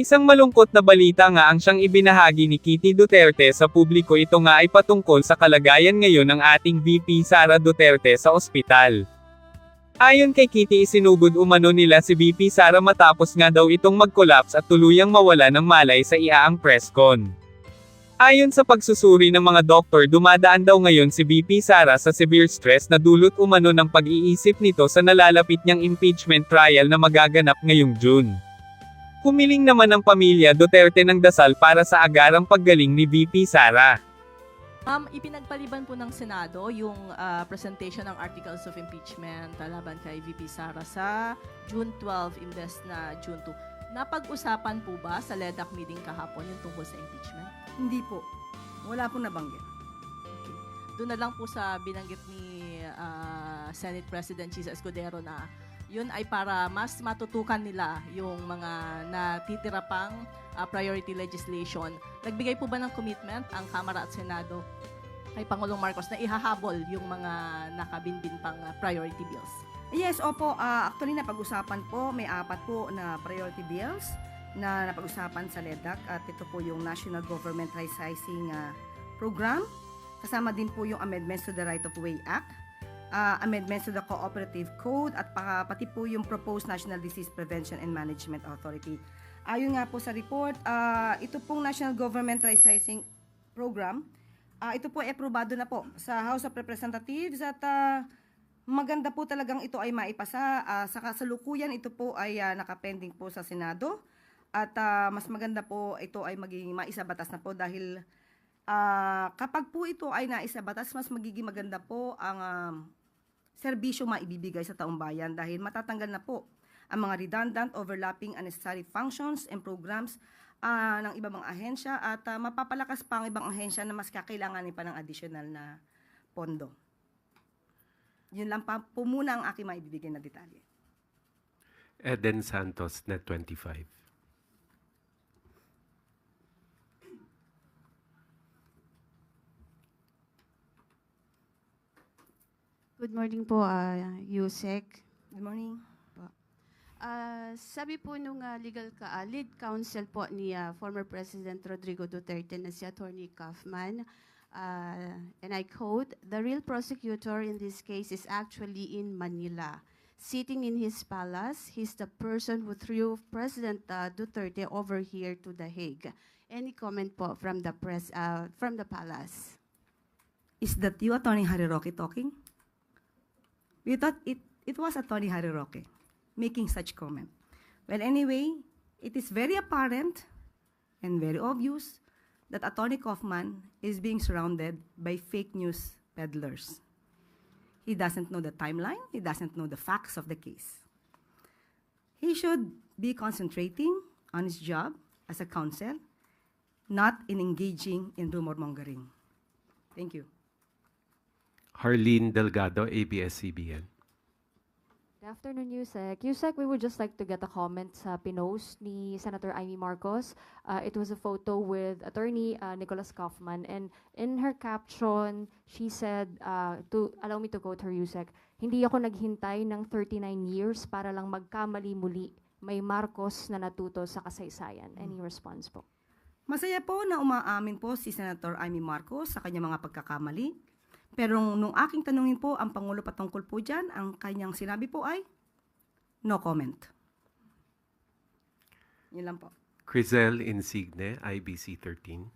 Isang malungkot na balita nga ang siyang ibinahagi ni Kitty Duterte sa publiko, ito nga ay patungkol sa kalagayan ngayon ng ating VP Sara Duterte sa ospital. Ayon kay Kitty, isinugod umano nila si VP Sara matapos nga daw itong mag-collapse at tuluyang mawala ng malay sa iaang press con. Ayon sa pagsusuri ng mga doktor, dumadaan daw ngayon si VP Sara sa severe stress na dulot umano ng pag-iisip nito sa nalalapit niyang impeachment trial na magaganap ngayong June. Humiling naman ang pamilya Duterte ng dasal para sa agarang paggaling ni VP Sara. Ipinagpaliban po ng Senado yung presentation ng Articles of Impeachment laban kay VP Sara sa June 12 imbes na June 2. Napag-usapan po ba sa LEDAC meeting kahapon yung tungkol sa impeachment? Hindi po. Wala po nabanggit. Okay. Doon na lang po sa binanggit ni Senate President Chisa Escudero na yun ay para mas matutukan nila yung mga natitira pang priority legislation. Nagbigay po ba ng commitment ang Kamara at Senado kay Pangulong Marcos na ihahabol yung mga nakabinbin pang priority bills? Yes, opo. Actually, napag-usapan po. May 4 po na priority bills na napag-usapan sa LEDAC. At ito po yung National Government Right-Sizing Program. Kasama din po yung amendments to the Right-of-Way Act, amendments to the Cooperative Code, at pati po yung proposed National Disease Prevention and Management Authority. Ayon nga po sa report, ito pong National Government Right-Sizing Program, ito po ay aprobado na po sa House of Representatives at maganda po talagang ito ay maipasa. Sa kasalukuyan, ito po ay nakapending po sa Senado at mas maganda po ito ay magiging maisabatas na po dahil kapag po ito ay naisabatas, mas magiging maganda po ang serbisyo maibibigay sa taong bayan dahil matatanggal na po ang mga redundant, overlapping, unnecessary functions and programs ng ibang mga ahensya at mapapalakas pa ang ibang ahensya na mas kakailanganin pa ng additional na pondo. Yun lang pa po muna ang aking maibibigay na detalye. Eden Santos, Net 25. Good morning po, Yusek. Good morning. Sabi po nung lead counsel po ni former President Rodrigo Duterte na si Attorney Kaufman, and I quote, "The real prosecutor in this case is actually in Manila. Sitting in his palace, he's the person who threw President Duterte over here to The Hague." Any comment po from the press, from the palace? Is that you, Attorney Harry Roque, talking? We thought it was Attorney Harry Roque making such comment. Well, anyway, it is very apparent and very obvious that Attorney Kaufman is being surrounded by fake news peddlers. He doesn't know the timeline. He doesn't know the facts of the case. He should be concentrating on his job as a counsel, not in engaging in rumor mongering. Thank you. Harleen Delgado, ABS-CBN. Good afternoon, Yusek. Yusek, we would just like to get a comment sa pinost ni Senator Amy Marcos. It was a photo with Attorney Nicholas Kaufman, and in her caption, she said, allow me to quote her, Yusek, "Hindi ako naghintay ng 39 years para lang magkamali muli. May Marcos na natuto sa kasaysayan." Any response po? Masaya po na umaamin po si Senator Amy Marcos sa kanyang mga pagkakamali. Pero nung aking tanungin po ang Pangulo patungkol po dyan, ang kanyang sinabi po ay no comment. Yun lang po. Crizel Insigne, IBC 13.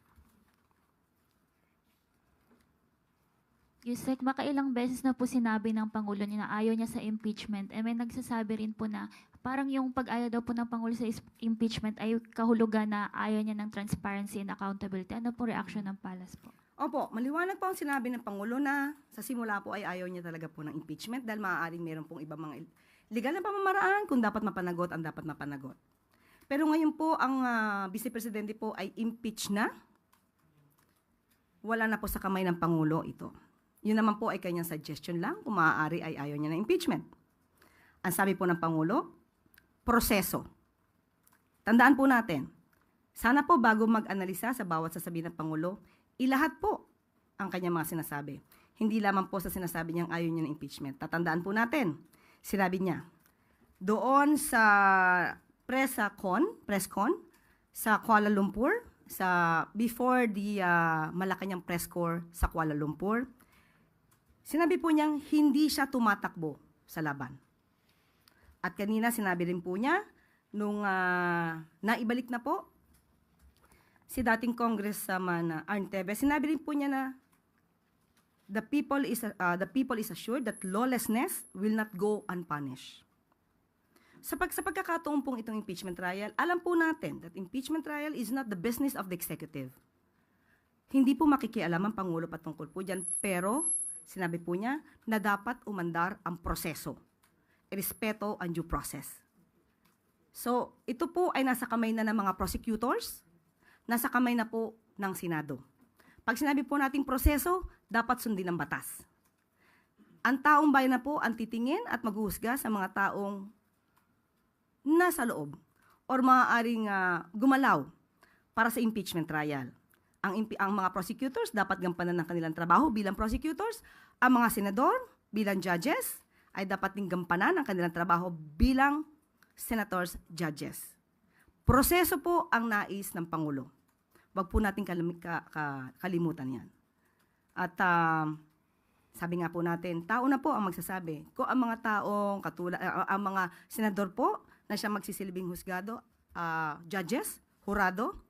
Yusek, makailang beses na po sinabi ng Pangulo niya na ayaw niya sa impeachment. May nagsasabi rin po na parang yung pag-ayaw daw po ng Pangulo sa impeachment ay kahulugan na ayaw niya ng transparency and accountability. Ano po reaction ng Palace po? Opo, maliwanag po ang sinabi ng Pangulo na sa simula po ay ayaw niya talaga po ng impeachment dahil maaaring meron pong ibang mga legal na pamamaraan kung dapat mapanagot ang dapat mapanagot. Pero ngayon po ang Vice Presidente po ay impeach na. Wala na po sa kamay ng Pangulo ito. Yun naman po ay kanyang suggestion lang kung maaari ay ayaw niya ng impeachment. Ang sabi po ng Pangulo, proseso. Tandaan po natin, sana po bago mag-analisa sa bawat sasabihin ng Pangulo, ilahat po ang kanyang mga sinasabi. Hindi lamang po sa sinasabi niyang ayaw niya ng impeachment. Tatandaan po natin, sinabi niya, doon sa press con, sa Kuala Lumpur, before the Malacanang Press Corps sa Kuala Lumpur. Sinabi po niyang hindi siya tumatakbo sa laban. At kanina sinabi rin po niya, nung naibalik na po si dating Congressman Arnteve, sinabi rin po niya na the people is assured that lawlessness will not go unpunished. Sa pagkakataon pong itong impeachment trial, alam po natin that impeachment trial is not the business of the executive. Hindi po makikialam ang Pangulo patungkol po dyan, pero sinabi po niya na dapat umandar ang proseso, irespeto ang due process. So, ito po ay nasa kamay na ng mga prosecutors, nasa kamay na po ng Senado. Pag sinabi po nating proseso, dapat sundin ang batas. Ang taong bayan na po ang titingin at maghuhusga sa mga taong nasa loob or maaaring gumalaw para sa impeachment trial. Ang mga prosecutors dapat gampanan ng kanilang trabaho bilang prosecutors. Ang mga senador bilang judges ay dapat ding gampanan ng kanilang trabaho bilang senators, judges. Proseso po ang nais ng Pangulo. Wag po natin kalimutan yan. At sabi nga po natin, tao na po ang magsasabi. Kung ang mga taong ang mga senador po na siya magsisilbing husgado, judges, hurado,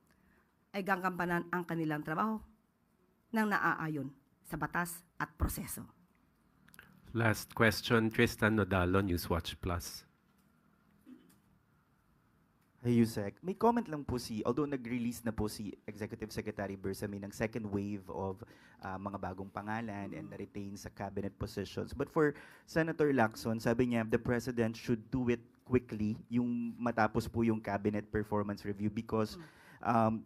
ay gagampanan ang kanilang trabaho nang naaayon sa batas at proseso. Last question, Tristan Nodalo, Newswatch Plus. Hey, Yusek. May comment lang po although nag-release na po si Executive Secretary Bersamin ng second wave of mga bagong pangalan and na-retain sa cabinet positions. But for Senator Lacson, sabi niya, the President should do it quickly, yung matapos po yung cabinet performance review because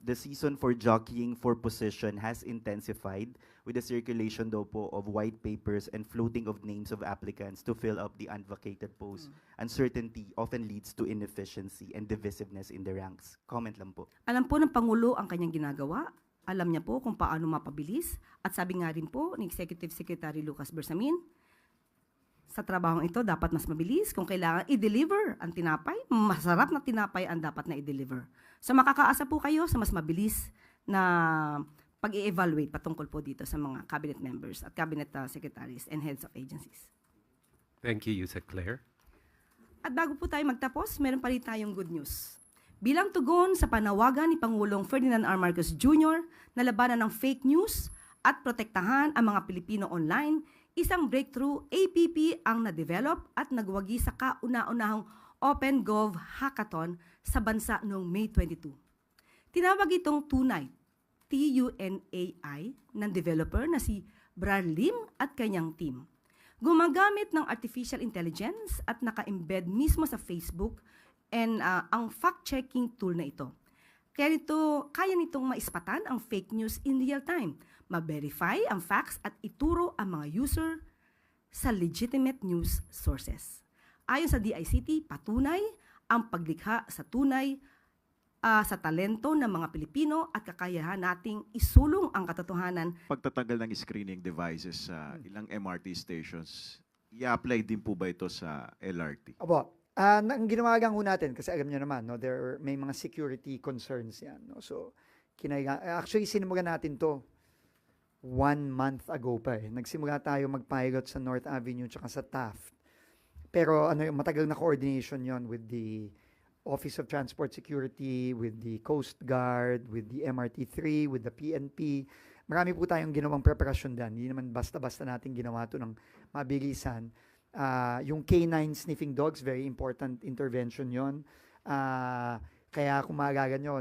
the season for jockeying for position has intensified with the circulation daw po of white papers and floating of names of applicants to fill up the unvacated posts. Uncertainty often leads to inefficiency and divisiveness in the ranks. Comment lang po. Alam po ng Pangulo ang kanyang ginagawa. Alam niya po kung paano mapabilis. At sabi nga rin po ni Executive Secretary Lucas Bersamin, sa trabahong ito dapat mas mabilis. Kung kailangan i-deliver ang tinapay, masarap na tinapay ang dapat na i-deliver. So makakaasa po kayo sa mas mabilis na pag-i-evaluate patungkol po dito sa mga cabinet members at cabinet secretaries and heads of agencies. Thank you, Yusek Claire. At bago po tayo magtapos, meron pa rin tayong good news. Bilang tugon sa panawagan ni Pangulong Ferdinand R. Marcos Jr. na labanan ng fake news at protektahan ang mga Pilipino online, isang breakthrough APP ang na-develop at nagwagi sa kauna-unahang OpenGov Hackathon sa bansa noong May 22. Tinawag itong Tunay, TUNAI, ng developer na si Brar Lim at kanyang team. Gumagamit ng artificial intelligence at naka-embed mismo sa Facebook and ang fact-checking tool na ito. Kaya nitong maispatan ang fake news in real time, ma-verify ang facts at ituro ang mga user sa legitimate news sources. Ayon sa DICT, patunay ang paglikha sa tunay sa talento ng mga Pilipino at kakayahan nating isulong ang katotohanan. Pagtatagal ng screening devices sa ilang MRT stations, i-apply din po ba ito sa LRT? Opo. Ang ginawa lang ho natin, kasi alam niyo naman, no, may mga security concerns yan. No? So, actually, sinimulan natin to 1 month ago pa eh. Nagsimula tayo mag-pilot sa North Avenue tsaka sa Taft. Pero matagal na coordination yon with the Office of Transport Security, with the Coast Guard, with the MRT3, with the PNP. Marami po tayong ginawang preparasyon dyan. Hindi naman basta-basta natin ginawa to ng mabilisan. Yung K9 sniffing dogs, very important intervention yon. Kaya kung maalala nyo,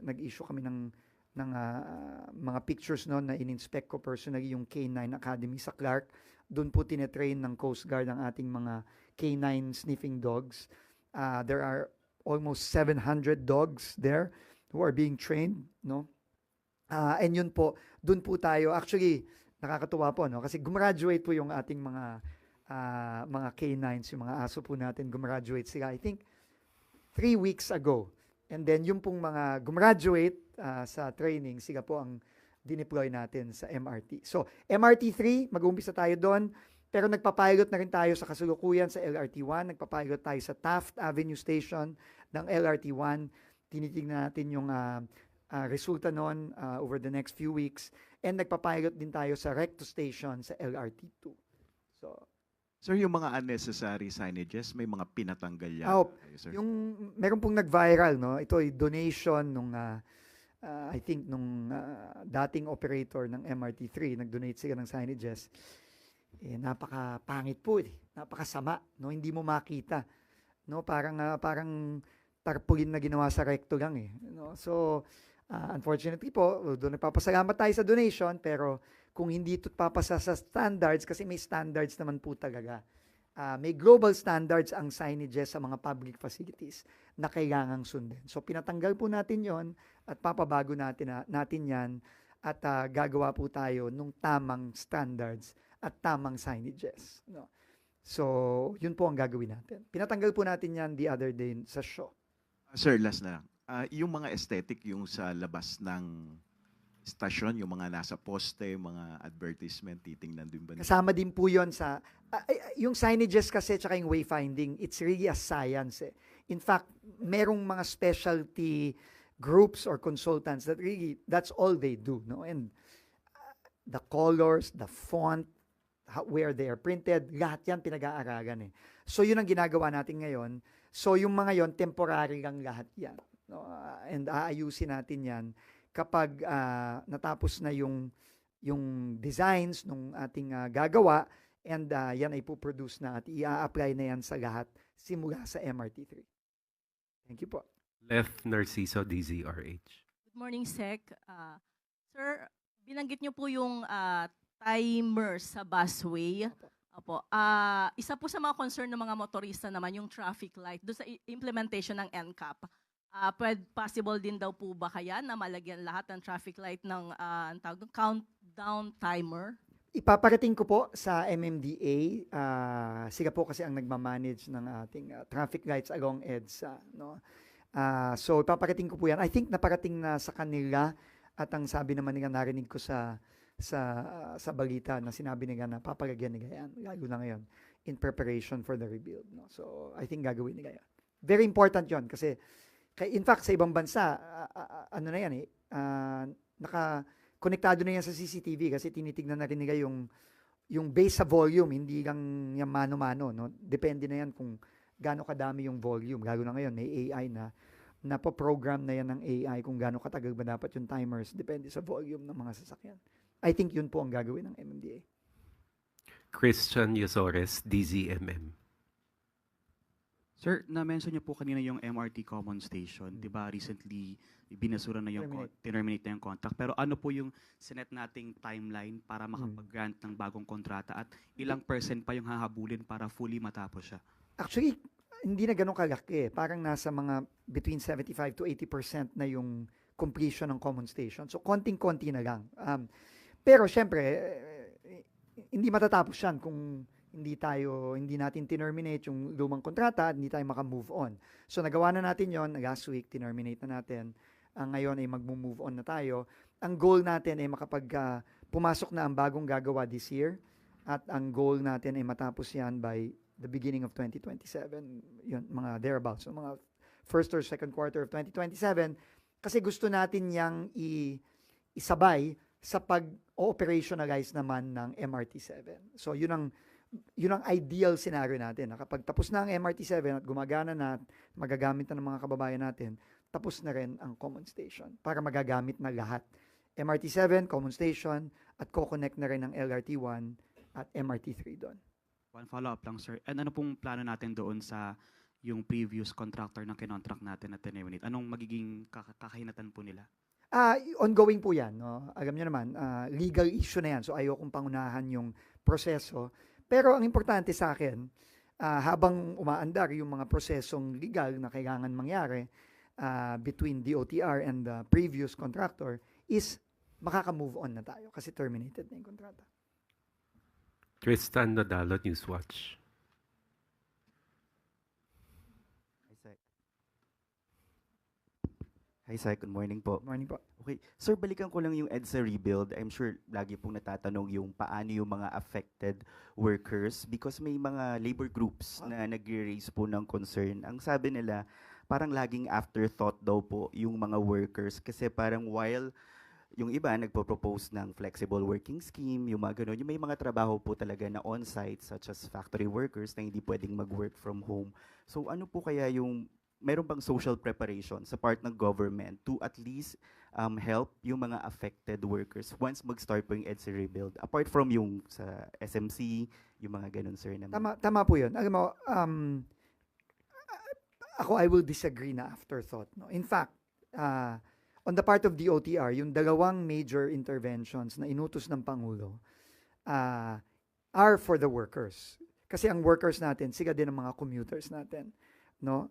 nag-issue kami ng mga pictures noon na in-inspect ko personally yung K9 Academy sa Clark. Doon po tinetrain ng Coast Guard ang ating mga K9 sniffing dogs. There are almost 700 dogs there who are being trained, no? And yun po, doon po tayo, actually, nakakatuwa po, no? Kasi gumraduate po yung ating mga K9s, yung mga aso po natin, gumraduate sila, I think, 3 weeks ago. And then, yung pong mga gumraduate sa training, sila po ang dineploy natin sa MRT. So, MRT3, mag-uumpisa tayo doon, pero nagpapilot na rin tayo sa kasalukuyan sa LRT1, nagpapilot tayo sa Taft Avenue Station ng LRT1, tinitingnan natin yung resulta noon over the next few weeks. And nagpapilot din tayo sa recto station sa LRT2. So, Sir, yung mga unnecessary signages, may mga pinatanggal yan. Sir. yung meron pong nag-viral, no? Ito ay donation nung I think nung dating operator ng MRT3, nag-donate sila ng signages. Napaka-pangit po, napakasama, no? Hindi mo makita, no? Parang tarpaulin na ginawa sa recto lang, no? So, unfortunately po, doon nagpapasalamat tayo sa donation, pero kung hindi ito papasa sa standards, kasi may standards naman po talaga. May global standards ang signages sa mga public facilities na kailangang sundin. So pinatanggal po natin yon at papabago natin yan at gagawa po tayo nung tamang standards at tamang signages. No? So yun po ang gagawin natin. Pinatanggal po natin yan the other day sa show. Sir, last na lang. Yung mga aesthetic yung sa labas ng stasyon, yung mga nasa poste, mga advertisement, titingnan din ba? Kasama din po yon sa, yung signages kasi tsaka yung wayfinding, it's really a science. In fact, merong mga specialty groups or consultants that really, that's all they do. No? And the colors, the font, where they are printed, lahat yan pinag-aaralan. So yun ang ginagawa natin ngayon. So yung mga yon temporary lang lahat yan. No? And aayusin natin yan kapag natapos na yung designs nung ating gagawa and yan ay puproduce na at i-apply na yan sa lahat simula sa MRT3. Thank you po. Left Narciso, DZRH. Good morning, Sec. Sir, binanggit niyo po yung timers sa busway. Opo. Isa po sa mga concern ng mga motorista naman yung traffic light doon sa implementation ng NCAP. Possible din daw po ba kaya na malagyan lahat ng traffic light ng countdown timer? Ipaparating ko po sa MMDA. Sila po kasi ang nagmamanage ng ating traffic lights along EDSA. No? So ipaparating ko po yan. I think naparating na sa kanila at ang sabi naman nila, narinig ko sa balita na sinabi nila na papalagyan nila yan, lalo na ngayon, in preparation for the rebuild. No? So I think gagawin nila yan. Very important yon kasi in fact, sa ibang bansa, ano na yan naka-konektado na yan sa CCTV kasi tinitignan na rin nila yung base sa volume, hindi lang yung mano-mano. No? Depende na yan kung gaano kadami yung volume. Lalo na ngayon, may AI na napoprogram na yan ng AI kung gaano katagal ba dapat yung timers. Depende sa volume ng mga sasakyan. I think yun po ang gagawin ng MMDA. Christian Yosores, DZMM. Sir, na-mention niyo po kanina yung MRT Common Station. Di ba recently, binasura na yung, terminate na yung contract. Pero ano po yung sinet nating timeline para makapag-grant ng bagong kontrata at ilang percent pa yung hahabulin para fully matapos siya? Actually, hindi na ganun kalaki. Parang nasa mga between 75 to 80% na yung completion ng Common Station. So, konting-konti na lang. Pero, syempre, hindi matatapos yan kung hindi natin tinerminate yung lumang kontrata, hindi tayo maka-move on. So nagawa na natin yon last week, tinerminate na natin. Ngayon ay mag-move on na tayo. Ang goal natin ay pumasok na ang bagong gagawa this year at ang goal natin ay matapos yan by the beginning of 2027. Yun, mga thereabouts. So mga first or second quarter of 2027 kasi gusto natin yang isabay sa pag-operationalize naman ng MRT7. So yun ang ideal scenario natin. Kapag tapos na ang MRT7 at gumagana na at magagamit na ng mga kababayan natin, tapos na rin ang Common Station para magagamit na lahat. MRT7, Common Station, at co-connect na rin ang LRT1 at MRT3 doon. One follow-up lang, sir. And ano pong plano natin doon sa yung previous contractor na kinontract natin at terminate? Anong magiging kakahinatan po nila? Ongoing po yan. No? Alam niyo naman, legal issue na yan. So ayokong pangunahan yung proseso. Pero ang importante sa akin, habang umaandar yung mga prosesong legal na kailangan mangyari between DOTR and the previous contractor is makaka-move on na tayo kasi terminated na yung kontrata. Tristan Nodalo, Newswatch. Hi, Sir. Good morning po. Good morning po. Okay. Sir, balikan ko lang yung EDSA rebuild. I'm sure lagi pong natatanong yung paano yung mga affected workers because may mga labor groups na nag-raise po ng concern. Ang sabi nila, parang laging afterthought daw po yung mga workers kasi parang while yung iba nagpo-propose ng flexible working scheme, yung mga ganun, yung may mga trabaho po talaga na on-site such as factory workers na hindi pwedeng mag-work from home. So ano po kaya yung meron bang social preparation sa part ng government to at least help yung mga affected workers once mag-start po yung EDSA rebuild? Apart from yung sa SMC, yung mga ganun, sir. Na Tama po yun. Alam mo, ako, I will disagree na afterthought. No? In fact, on the part of the OTR, yung dalawang major interventions na inutos ng Pangulo are for the workers. Kasi ang workers natin, sila din ang mga commuters natin. No?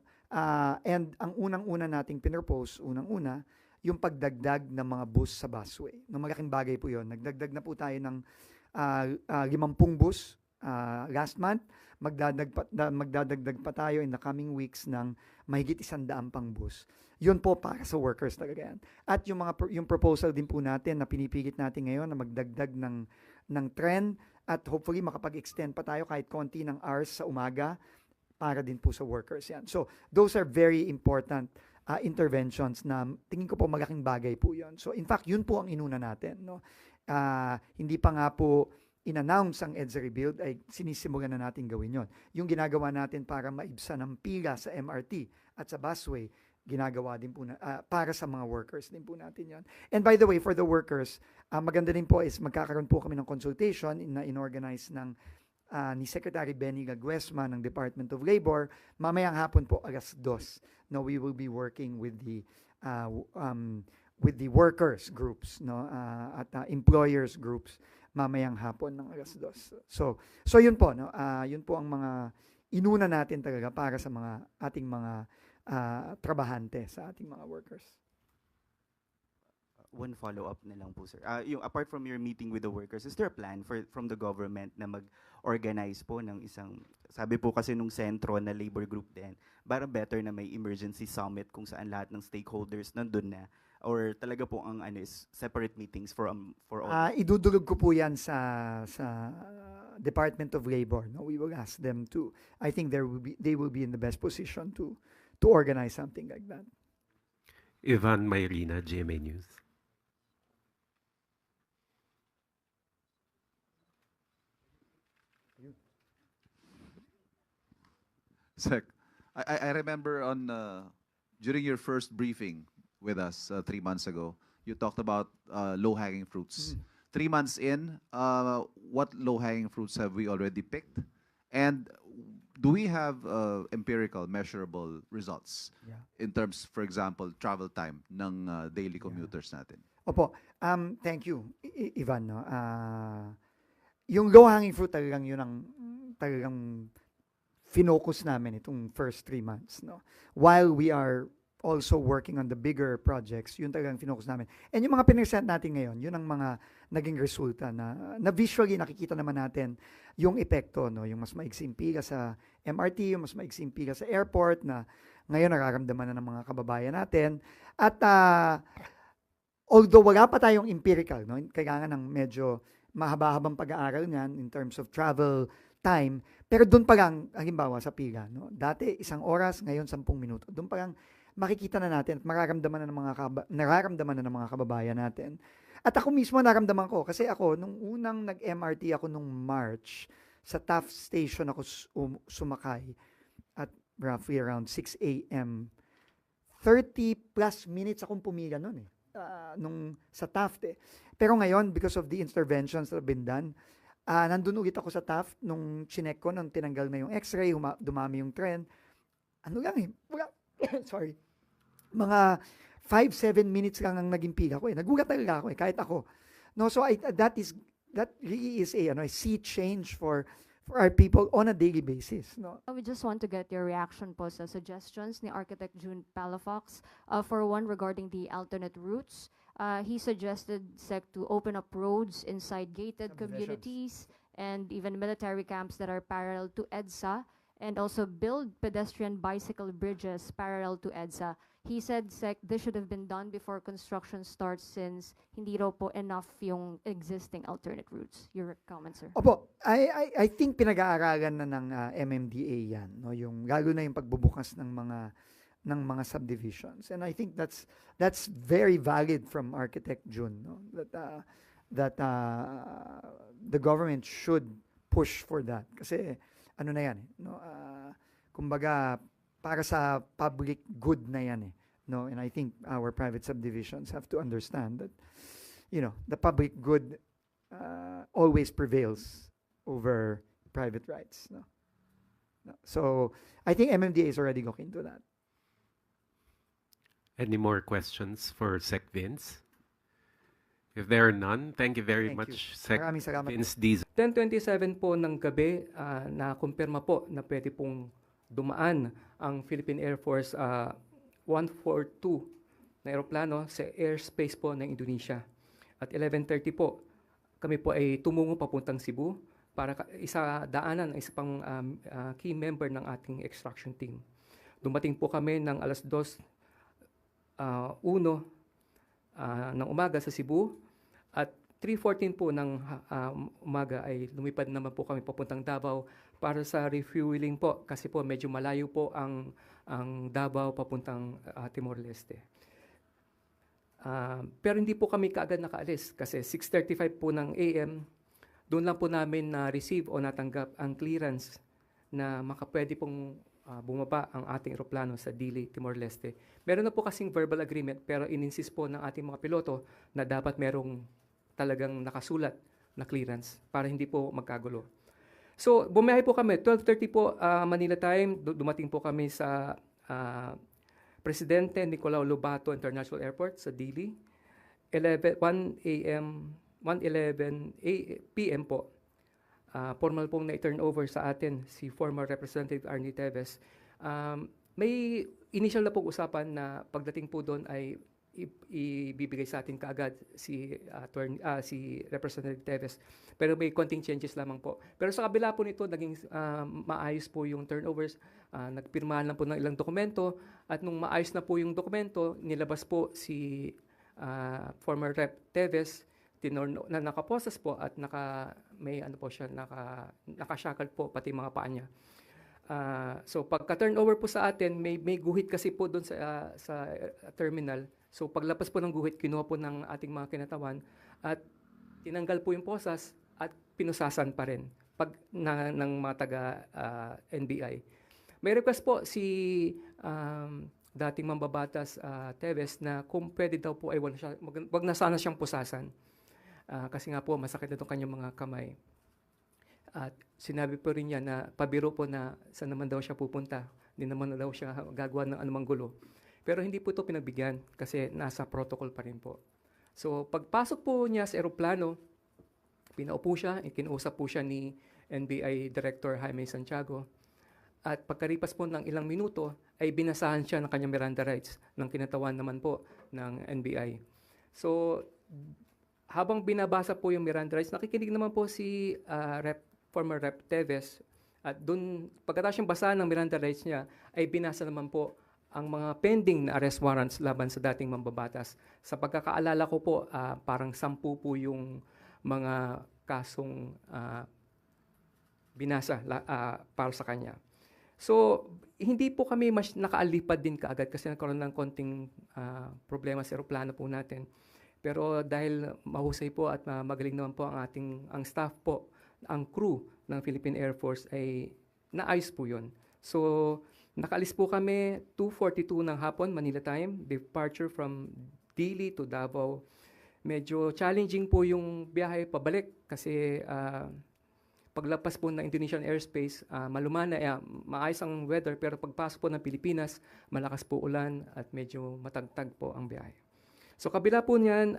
And ang unang-una nating pinropose, unang-una, yung pagdagdag ng mga bus sa busway. No, malaking bagay po yun. Nagdagdag na po tayo ng 50 bus last month. Magdadagdag pa tayo in the coming weeks ng mahigit 100 pang bus. Yun po para sa workers talaga yan. At yung proposal din po natin na pinipigit natin ngayon na magdagdag ng tren at hopefully makapag-extend pa tayo kahit konti ng hours sa umaga para din po sa workers yan. So those are very important interventions na tingin ko po malaking bagay po yun. So in fact, yun po ang inuna natin. No? Hindi pa nga po in-announce ang EDSA rebuild, ay sinisimulan na natin gawin yon. Yung ginagawa natin para maibsan ng pila sa MRT at sa busway, ginagawa din po para sa mga workers din po natin yon. And by the way, for the workers, maganda din po is magkakaroon po kami ng consultation na inorganize ng ni Secretary Benny Laguesma ng Department of Labor. Mamayang hapon po, alas 2. No, we will be working with the workers groups, no, at employers groups mamayang hapon ng alas 2. So yun po, no, yun po ang mga inuna natin talaga para sa mga ating mga trabahante, sa ating mga workers. One follow-up na lang po, sir. Yung apart from your meeting with the workers, is there a plan from the government na mag-organize po ng isang, sabi po kasi nung sentro na labor group din, parang better na may emergency summit kung saan lahat ng stakeholders nandun na, or talaga po ang is separate meetings for all? Idudulog ko po yan sa Department of Labor. No? We will ask them to, I think they will be in the best position to organize something like that. Ivan Mayrina, GMA News. Sec, I remember during your first briefing with us 3 months ago, you talked about low-hanging fruits. 3 months in, what low-hanging fruits have we already picked? And do we have empirical, measurable results in terms, for example, travel time ng daily commuters natin? Opo. Thank you, Ivan. No? Yung low-hanging fruit talagang yun ang talagang finocus namin itong first 3 months. No? While we are also working on the bigger projects, yun talagang finocus namin. And yung mga pinresent natin ngayon, yun ang mga naging resulta na visually nakikita naman natin yung epekto, no? Yung mas maiksing pila sa MRT, yung mas maiksing pila sa airport na ngayon nararamdaman na ng mga kababayan natin. At although wala pa tayong empirical, no? Kailangan ng medyo mahaba-habang pag-aaral niyan in terms of travel time, pero doon pa lang, halimbawa sa pila, no? Dati 1 oras, ngayon 10 minuto. Doon pa lang makikita na natin at nararamdaman na ng mga kababayan natin. At ako mismo naramdaman ko kasi ako nung unang nag-MRT ako nung March, sa Taft Station ako sumakay at roughly around 6 a.m. 30 plus minutes akong pumila noon nung sa Taft Pero ngayon, because of the interventions that have been done, nandun ulit ako sa Taft nung chinek ko, nung tinanggal na yung x-ray, dumami yung trend. Sorry. Mga 5-7 minutes lang ang naging pila ko Nagulat talaga ako kahit ako. No, so that really is a sea change for our people on a daily basis. No? We just want to get your reaction po sa suggestions ni Architect June Palafox. For one, regarding the alternate routes, he suggested SEC to open up roads inside gated communities and even military camps that are parallel to EDSA, and also build pedestrian bicycle bridges parallel to EDSA. He said, SEC, this should have been done before construction starts since hindi raw po enough yung existing alternate routes. Your comment, sir? Opo, I think pinag-aaralan na ng MMDA yan. No? Yung, lalo na yung pagbubukas ng mga ng mga subdivisions. And I think that's very valid from Architect Jun, no? That the government should push for that. Kasi ano na yan, no? Kumbaga para sa public good na yan, no? And I think our private subdivisions have to understand that, the public good always prevails over private rights, no? So I think MMDA is already looking into that. Any more questions for Sec Vince? If there are none, thank you very Thank much, you. Sec Maraming salamat. Vince Diz. 10:27 po ng gabi, na-kumpirma po na pwede pong dumaan ang Philippine Air Force 142 na eroplano sa airspace po ng Indonesia. At 11:30 po, kami po ay tumungo papuntang Cebu para isa pang key member ng ating extraction team. Dumating po kami ng alas 2:01 ng umaga sa Cebu at 3:14 po ng umaga ay lumipad naman po kami papuntang Davao para sa refueling po kasi po medyo malayo po ang Davao papuntang Timor-Leste. Pero hindi po kami kaagad nakaalis kasi 6:35 po ng AM, doon lang po namin na-receive o natanggap ang clearance na makapwede pong bumaba ang ating eroplano sa Dili, Timor-Leste. Meron na po kasing verbal agreement pero ininsist po ng ating mga piloto na dapat merong talagang nakasulat na clearance para hindi po magkagulo. So, bumiyahe po kami. 12:30 po Manila time. Dumating po kami sa Presidente Nicolau Lobato International Airport sa Dili. 1:11 PM po. Formal pong na-turn over sa atin si former Representative Arnie Teves. May initial na pong usapan na pagdating po doon ay ibibigay sa atin kaagad si Representative Teves. Pero may konting changes lamang po. Pero sa kabila po nito, naging maayos po yung turnovers. Nagpirmahan lang po ng ilang dokumento. At nung maayos na po yung dokumento, nilabas po si former Rep Teves na nakaposas po at nakashackled po pati mga paa niya. So pagka-turnover po sa atin, may guhit kasi po doon sa terminal. So paglabas po ng guhit, kinuha po ng ating mga kinatawan at tinanggal po yung posas at pinusasan pa rin ng mga taga NBI. May request po si dating mambabatas Teves na kung pwede daw po ay wag na sana siyang pusasan. Kasi nga po masakit na itong kanyang mga kamay. At sinabi po rin niya na pabiro po na saan naman daw siya pupunta. Hindi naman daw siya gagawa ng anumang gulo. Pero hindi po ito pinagbigyan kasi nasa protocol pa rin po. So pagpasok po niya sa eroplano, pinaupo siya, ikinuusap po siya ni NBI Director Jaime Santiago. At pagkaripas po ng ilang minuto, ay binasahan siya ng kanyang Miranda rights ng kinatawan naman po ng NBI. So habang binabasa po yung Miranda rights, nakikinig naman po si former Rep Teves. At doon, pagkatapos siyang basahan ng Miranda rights niya, ay binasa naman po ang mga pending na arrest warrants laban sa dating mambabatas. Sa pagkakaalala ko po, parang 10 po yung mga kasong binasa para sa kanya. So, hindi po kami mas nakaalipad din kaagad kasi nagkaroon ng konting problema sa eroplano po natin. Pero dahil mahusay po at magaling naman po ang staff po, ang crew ng Philippine Air Force ay naayos po yun. So, nakaalis po kami 2:42 ng hapon, Manila time, departure from Dili to Davao. Medyo challenging po yung biyahe pabalik kasi paglapas po ng Indonesian airspace, malumana, maayos ang weather, pero pagpasok po ng Pilipinas, malakas po ulan at medyo matagtag po ang biyahe. So kabila po niyan,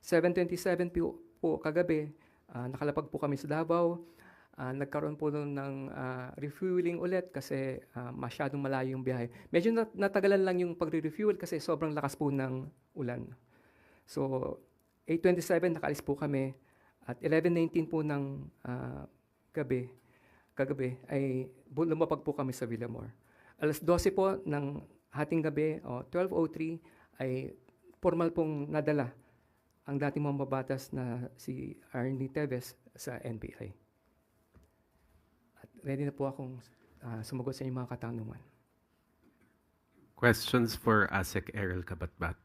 7:27 po kagabi, nakalapag po kami sa Davao. Nagkaroon po ng refueling ulit kasi masyadong malayo yung biyahe. Medyo natagalan lang yung pagre-refuel kasi sobrang lakas po ng ulan. So 8:27 nakaalis po kami at 11:19 po ng kagabi ay lumapag po kami sa Villamor. Alas 12 po ng hating gabi o 12:03 ay formal pong nadala ang dating mambabatas na si Arnie Teves sa NBI. At ready na po akong sumagot sa inyong mga katanungan. Questions for ASEC Errol Kabatbat?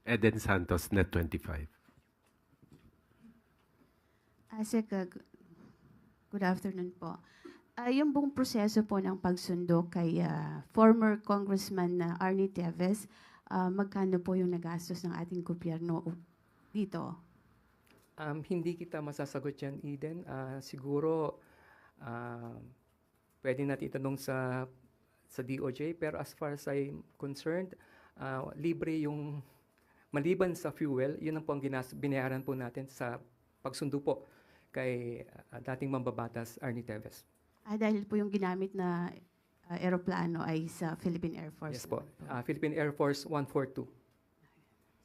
Eden Santos, Net 25. Asek, good afternoon po. Yung buong proseso po ng pagsundo kay former Congressman Arnie Teves, magkano po yung nagastos ng ating gobyerno dito? Hindi kita masasagot yan, Eden. Siguro, pwede natin itanong sa DOJ, pero as far as I'm concerned, libre yung, maliban sa fuel, yun ang po ang binayaran po natin sa pagsundo po kay dating mambabatas Arnie Teves. Dahil po yung ginamit na aeroplano ay sa Philippine Air Force. Yes po, Philippine Air Force 142.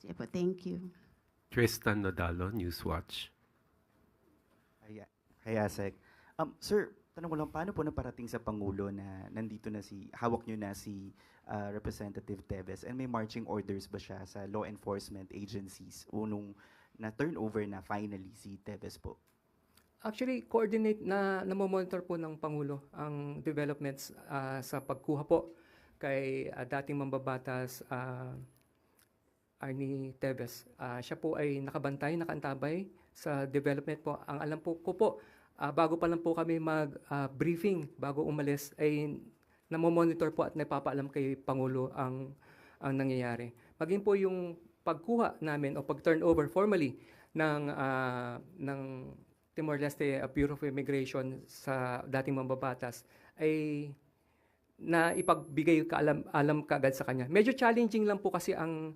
Sige po, thank you. Tristan Nodalo, Newswatch. Asek. Sir, tanong ko lang, paano po naparating sa Pangulo na nandito na hawak nyo na si Representative Teves, and may marching orders ba siya sa law enforcement agencies nung na turnover na finally si Teves po? Actually, coordinate na monitor po ng Pangulo ang developments sa pagkuha po kay dating mambabatas Arnie Teves. Siya po ay nakaantabay sa development po. Ang alam po ko po, bago pa lang po kami mag-briefing, bago umalis, ay namomonitor po at napapaalam kay Pangulo ang nangyayari. Maging po yung pagkuha namin o pag-turnover formally ng Timor-Leste Bureau of Immigration sa dating mambabatas ay na ipagbigay alam kaagad sa kanya. Medyo challenging lang po kasi ang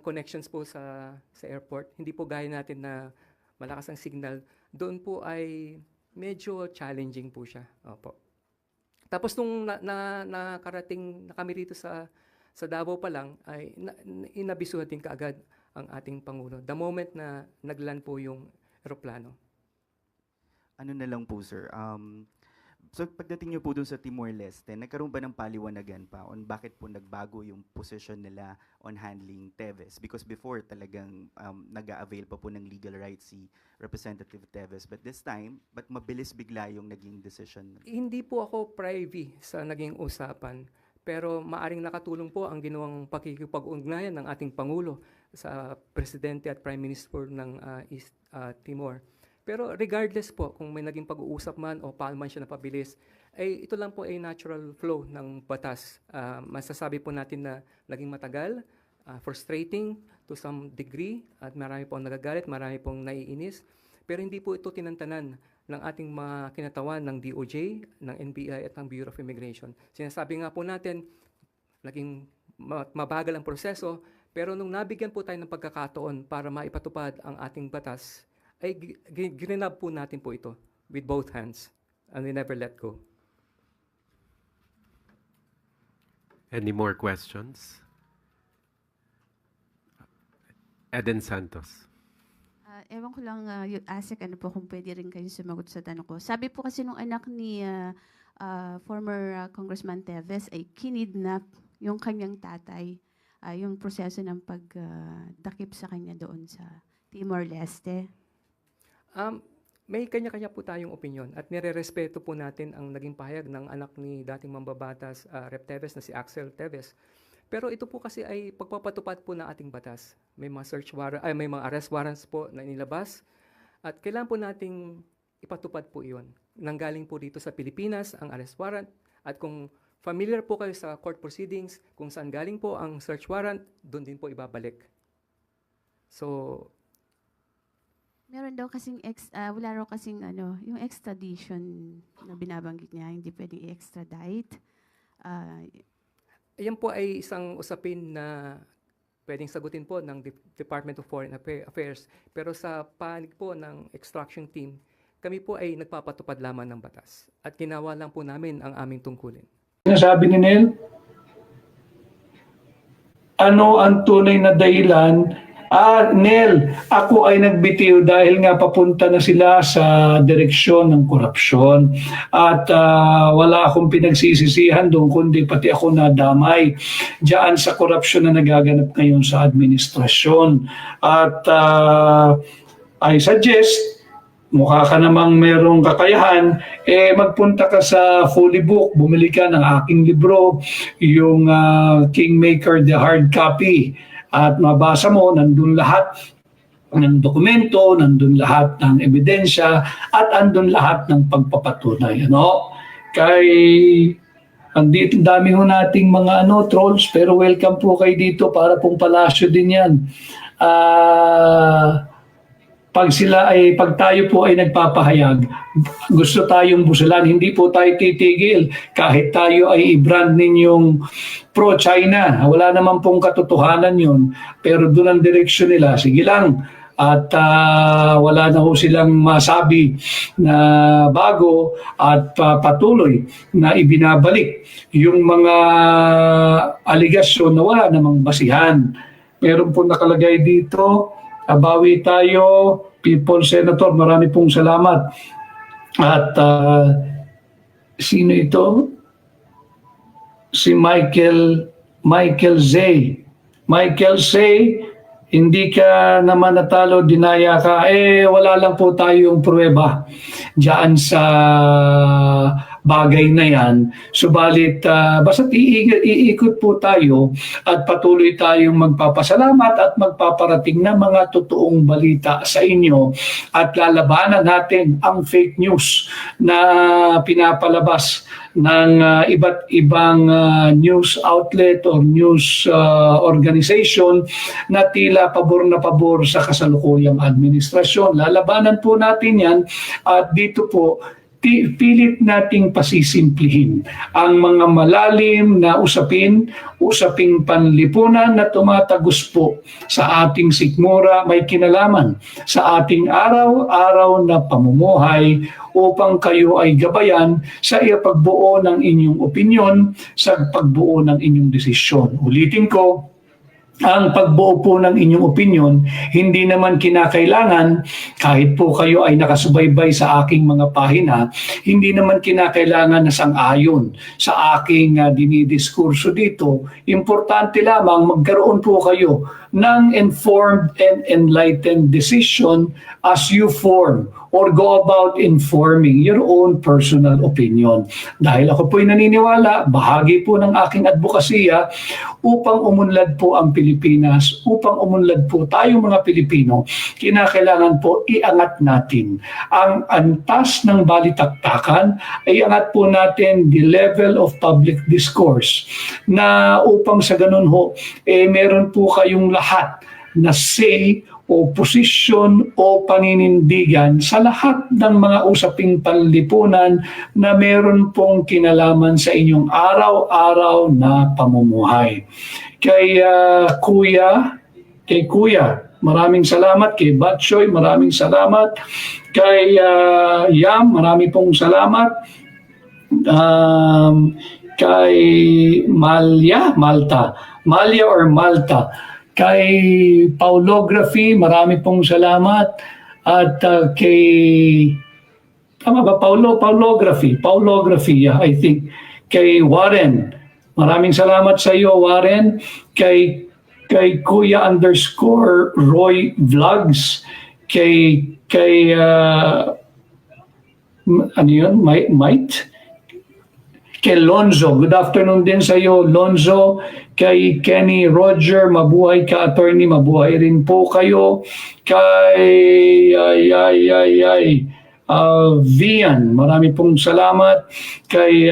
connections po sa airport. Hindi po gaya natin na malakas ang signal. Doon po ay medyo challenging po siya. Opo. Tapos nung nakarating na kami rito sa Davao pa lang, ay inabisuhan din kaagad ang ating Pangulo. The moment na nagland po yung eroplano. Ano na lang po, sir, so pagdating niyo po dun sa Timor-Leste, nagkaroon ba ng paliwanagan pa on bakit po nagbago yung position nila on handling Teves? Because before talagang nag-a-avail pa po ng legal rights si Representative Teves. But this time, ba't mabilis bigla yung naging decision? Hindi po ako privy sa naging usapan. Pero maaring nakatulong po ang ginawang pakikipag-ugnayan ng ating Pangulo sa Presidente at Prime Minister ng East Timor. Pero regardless po kung may naging pag-uusap man o paano man siya napabilis, ay ito lang po ay natural flow ng batas. Masasabi po natin na naging matagal, frustrating to some degree, at marami pong nagagalit, marami pong naiinis. Pero hindi po ito tinantanan ng ating mga kinatawan ng DOJ, ng NBI at ng Bureau of Immigration. Sinasabi nga po natin, naging mabagal ang proseso, pero nung nabigyan po tayo ng pagkakataon para maipatupad ang ating batas, ay ginanap po natin po ito with both hands, and we never let go. Any more questions? Eden Santos. Ewan ko lang, Asek, ano po kung pwede rin kayo sumagot sa tanong ko. Sabi po kasi nung anak ni former Congressman Teves ay kinidnap yung kanyang tatay, yung proseso ng pagdakip sa kanya doon sa Timor-Leste. May kanya-kanya po tayong opinion at nire-respeto po natin ang naging pahayag ng anak ni dating mambabatas Rep Teves na si Axel Teves. Pero ito po kasi ay pagpapatupad po ng ating batas. May mga search warrant, may mga arrest warrants po na inilabas at kailangan po nating ipatupad po iyon. Nanggaling po dito sa Pilipinas ang arrest warrant at kung familiar po kayo sa court proceedings, kung saan galing po ang search warrant, doon din po ibabalik. So, meron daw kasing wala raw kasing yung extradition na binabanggit niya, hindi pwedeng i-extradite. Ayan po ay isang usapin na pwedeng sagutin po ng Department of Foreign Affairs. Pero sa panig po ng extraction team, kami po ay nagpapatupad lamang ng batas. At ginawa lang po namin ang aming tungkulin. Sinasabi ni Nel, ano ang tunay na dahilan? Nel, ako ay nagbitiw dahil nga papunta na sila sa direksyon ng korupsyon. At wala akong pinagsisisihan doon, kundi pati ako nadamay diyan sa korupsyon na nagaganap ngayon sa administrasyon. At I suggest mukha ka namang merong kakayahan, magpunta ka sa Fully Book, bumili ka ng aking libro, yung Kingmaker, the hard copy, at mabasa mo, nandun lahat ng dokumento, nandun lahat ng ebidensya, at andun lahat ng pagpapatunay. Andito, dami ho nating mga trolls, pero welcome po kayo dito para pong palasyo din yan. Pag tayo po ay nagpapahayag, gusto tayong busalan, hindi po tayo titigil kahit tayo ay i-brand ninyong pro-China. Wala naman pong katotohanan yun, pero doon ang direksyon nila, sige lang. At wala na ho silang masabi na bago at patuloy na ibinabalik yung mga aligasyon na wala namang basihan. Meron po nakalagay dito, bawi tayo, People Senator, marami pong salamat. At sino ito? Si Michael Zay. Michael Zay, hindi ka naman natalo, dinaya ka. Wala lang po tayong pruweba diyan sa bagay na yan. Subalit, basta't iikot po tayo at patuloy tayong magpapasalamat at magpaparating ng mga totoong balita sa inyo at lalabanan natin ang fake news na pinapalabas ng iba't ibang news outlet or news organization na tila pabor na pabor sa kasalukuyang administrasyon. Lalabanan po natin yan at dito po pilit nating pasisimplihin ang mga malalim na usaping panlipunan na tumatagos po sa ating sikmura, may kinalaman sa ating araw-araw na pamumuhay upang kayo ay gabayan sa pagbuo ng inyong opinyon, sa pagbuo ng inyong desisyon. Ulitin ko, ang pagbuo po ng inyong opinyon, hindi naman kinakailangan, kahit po kayo ay nakasubaybay sa aking mga pahina, hindi naman kinakailangan na sang-ayon sa aking dinidiskurso dito. Importante lamang magkaroon po kayo ng informed and enlightened decision as you form or go about informing your own personal opinion. Dahil ako po'y naniniwala, bahagi po ng aking advokasya upang umunlad po ang Pilipinas, upang umunlad po tayong mga Pilipino, kinakailangan po iangat natin ang antas ng balitaktakan, ay iangat po natin the level of public discourse na upang sa ganun ho, meron po kayong lahat na say o posisyon o paninindigan sa lahat ng mga usaping panlipunan na meron pong kinalaman sa inyong araw-araw na pamumuhay. Kay Kuya, maraming salamat. Kay Batchoy, maraming salamat. Kay Yam, marami pong salamat. Kay Malta. Kay Paulography, marami pong salamat. At kay, tama ba, Paulography, yeah, I think. Kay Warren, maraming salamat sa iyo, Warren. Kay Kuya _Roy Vlogs. Kay ano yun, Mite? Kay Lonzo, good afternoon din sa iyo, Lonzo. Kay Kenny Roger, mabuhay ka, attorney, mabuhay rin po kayo. Kay Vian, marami pong salamat. Kay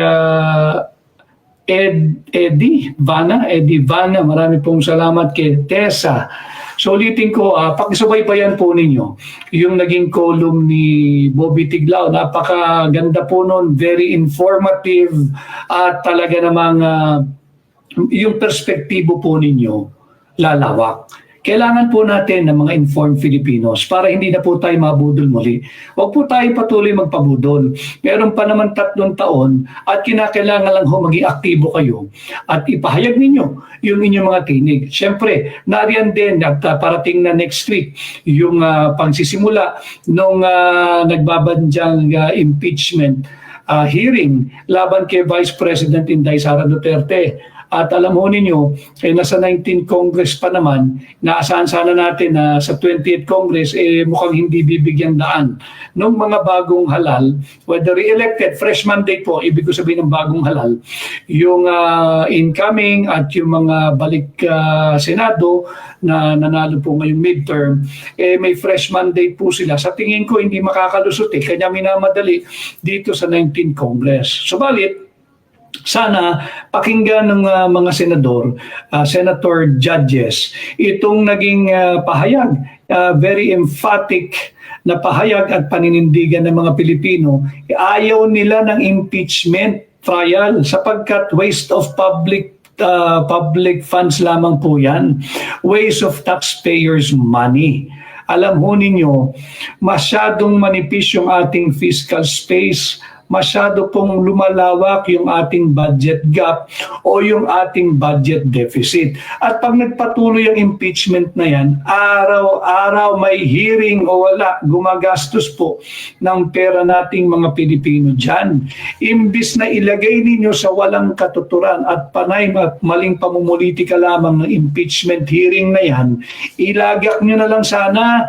Eddie Vana, marami pong salamat. Kay Tessa. So ulitin ko, pakisubaybayan po ninyo yung naging column ni Bobby Tiglao. Napakaganda po nun, very informative at talaga namang yung perspektibo po ninyo lalawak. Kailangan po natin ng mga informed Filipinos para hindi na po tayo mabudol muli. Huwag po tayo patuloy magpabudol. Meron pa naman 3 taon at kinakailangan lang ho maging aktibo kayo at ipahayag ninyo yung inyong mga tinig. Siyempre, nariyan din at parating na next week yung pagsisimula nung nagbabandyang impeachment hearing laban kay Vice President Inday Sara Duterte. At alam ho ninyo, nasa 19th Congress pa naman, naasahan sana natin na sa 20th Congress, mukhang hindi bibigyan daan ng mga bagong halal, whether re-elected, fresh mandate po, ibig ko sabihin ng bagong halal, yung incoming at yung mga balik Senado na nanalo po ngayong midterm, may fresh mandate po sila. Sa tingin ko, hindi makakalusot kanya minamadali dito sa 19th Congress. Subalit, sana pakinggan ng mga senador, senator judges, itong naging pahayag, very emphatic na pahayag at paninindigan ng mga Pilipino. Ayaw nila ng impeachment trial sapagkat waste of public funds lamang po yan. Waste of taxpayers' money. Alam ho ninyo, masyadong manipis yung ating fiscal space, masyado pong lumalawak yung ating budget gap o yung ating budget deficit. At pag nagpatuloy ang impeachment na yan, araw-araw may hearing o wala, gumagastos po ng pera nating mga Pilipino dyan. Imbis na ilagay ninyo sa walang katuturan at panay at maling pamumulitika lamang ng impeachment hearing na yan, ilagak nyo na lang sana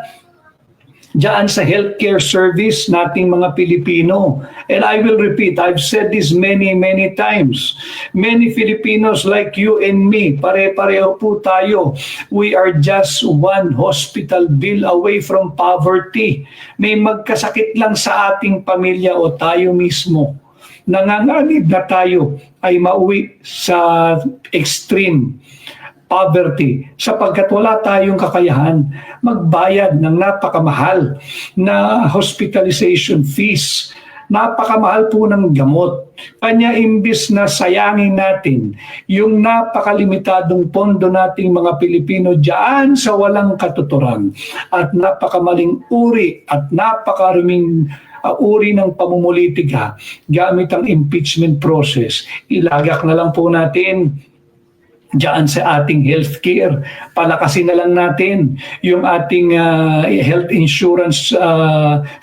diyan sa healthcare service nating mga Pilipino. And I will repeat, I've said this many times. Many Filipinos like you and me, pare-pareho po tayo. We are just one hospital bill away from poverty. May magkasakit lang sa ating pamilya o tayo mismo. Nanganganib na tayo ay mauwi sa extreme poverty sapagkat wala tayong kakayahan magbayad ng napakamahal na hospitalization fees. Napakamahal po ng gamot. Kanya imbis na sayangin natin yung napakalimitadong pondo nating mga Pilipino diyan sa walang katuturan at napakamaling uri at napakaruming uri ng pamumulitika gamit ang impeachment process. Ilagak na lang po natin diyan sa ating healthcare. Palakasin na lang natin yung ating health insurance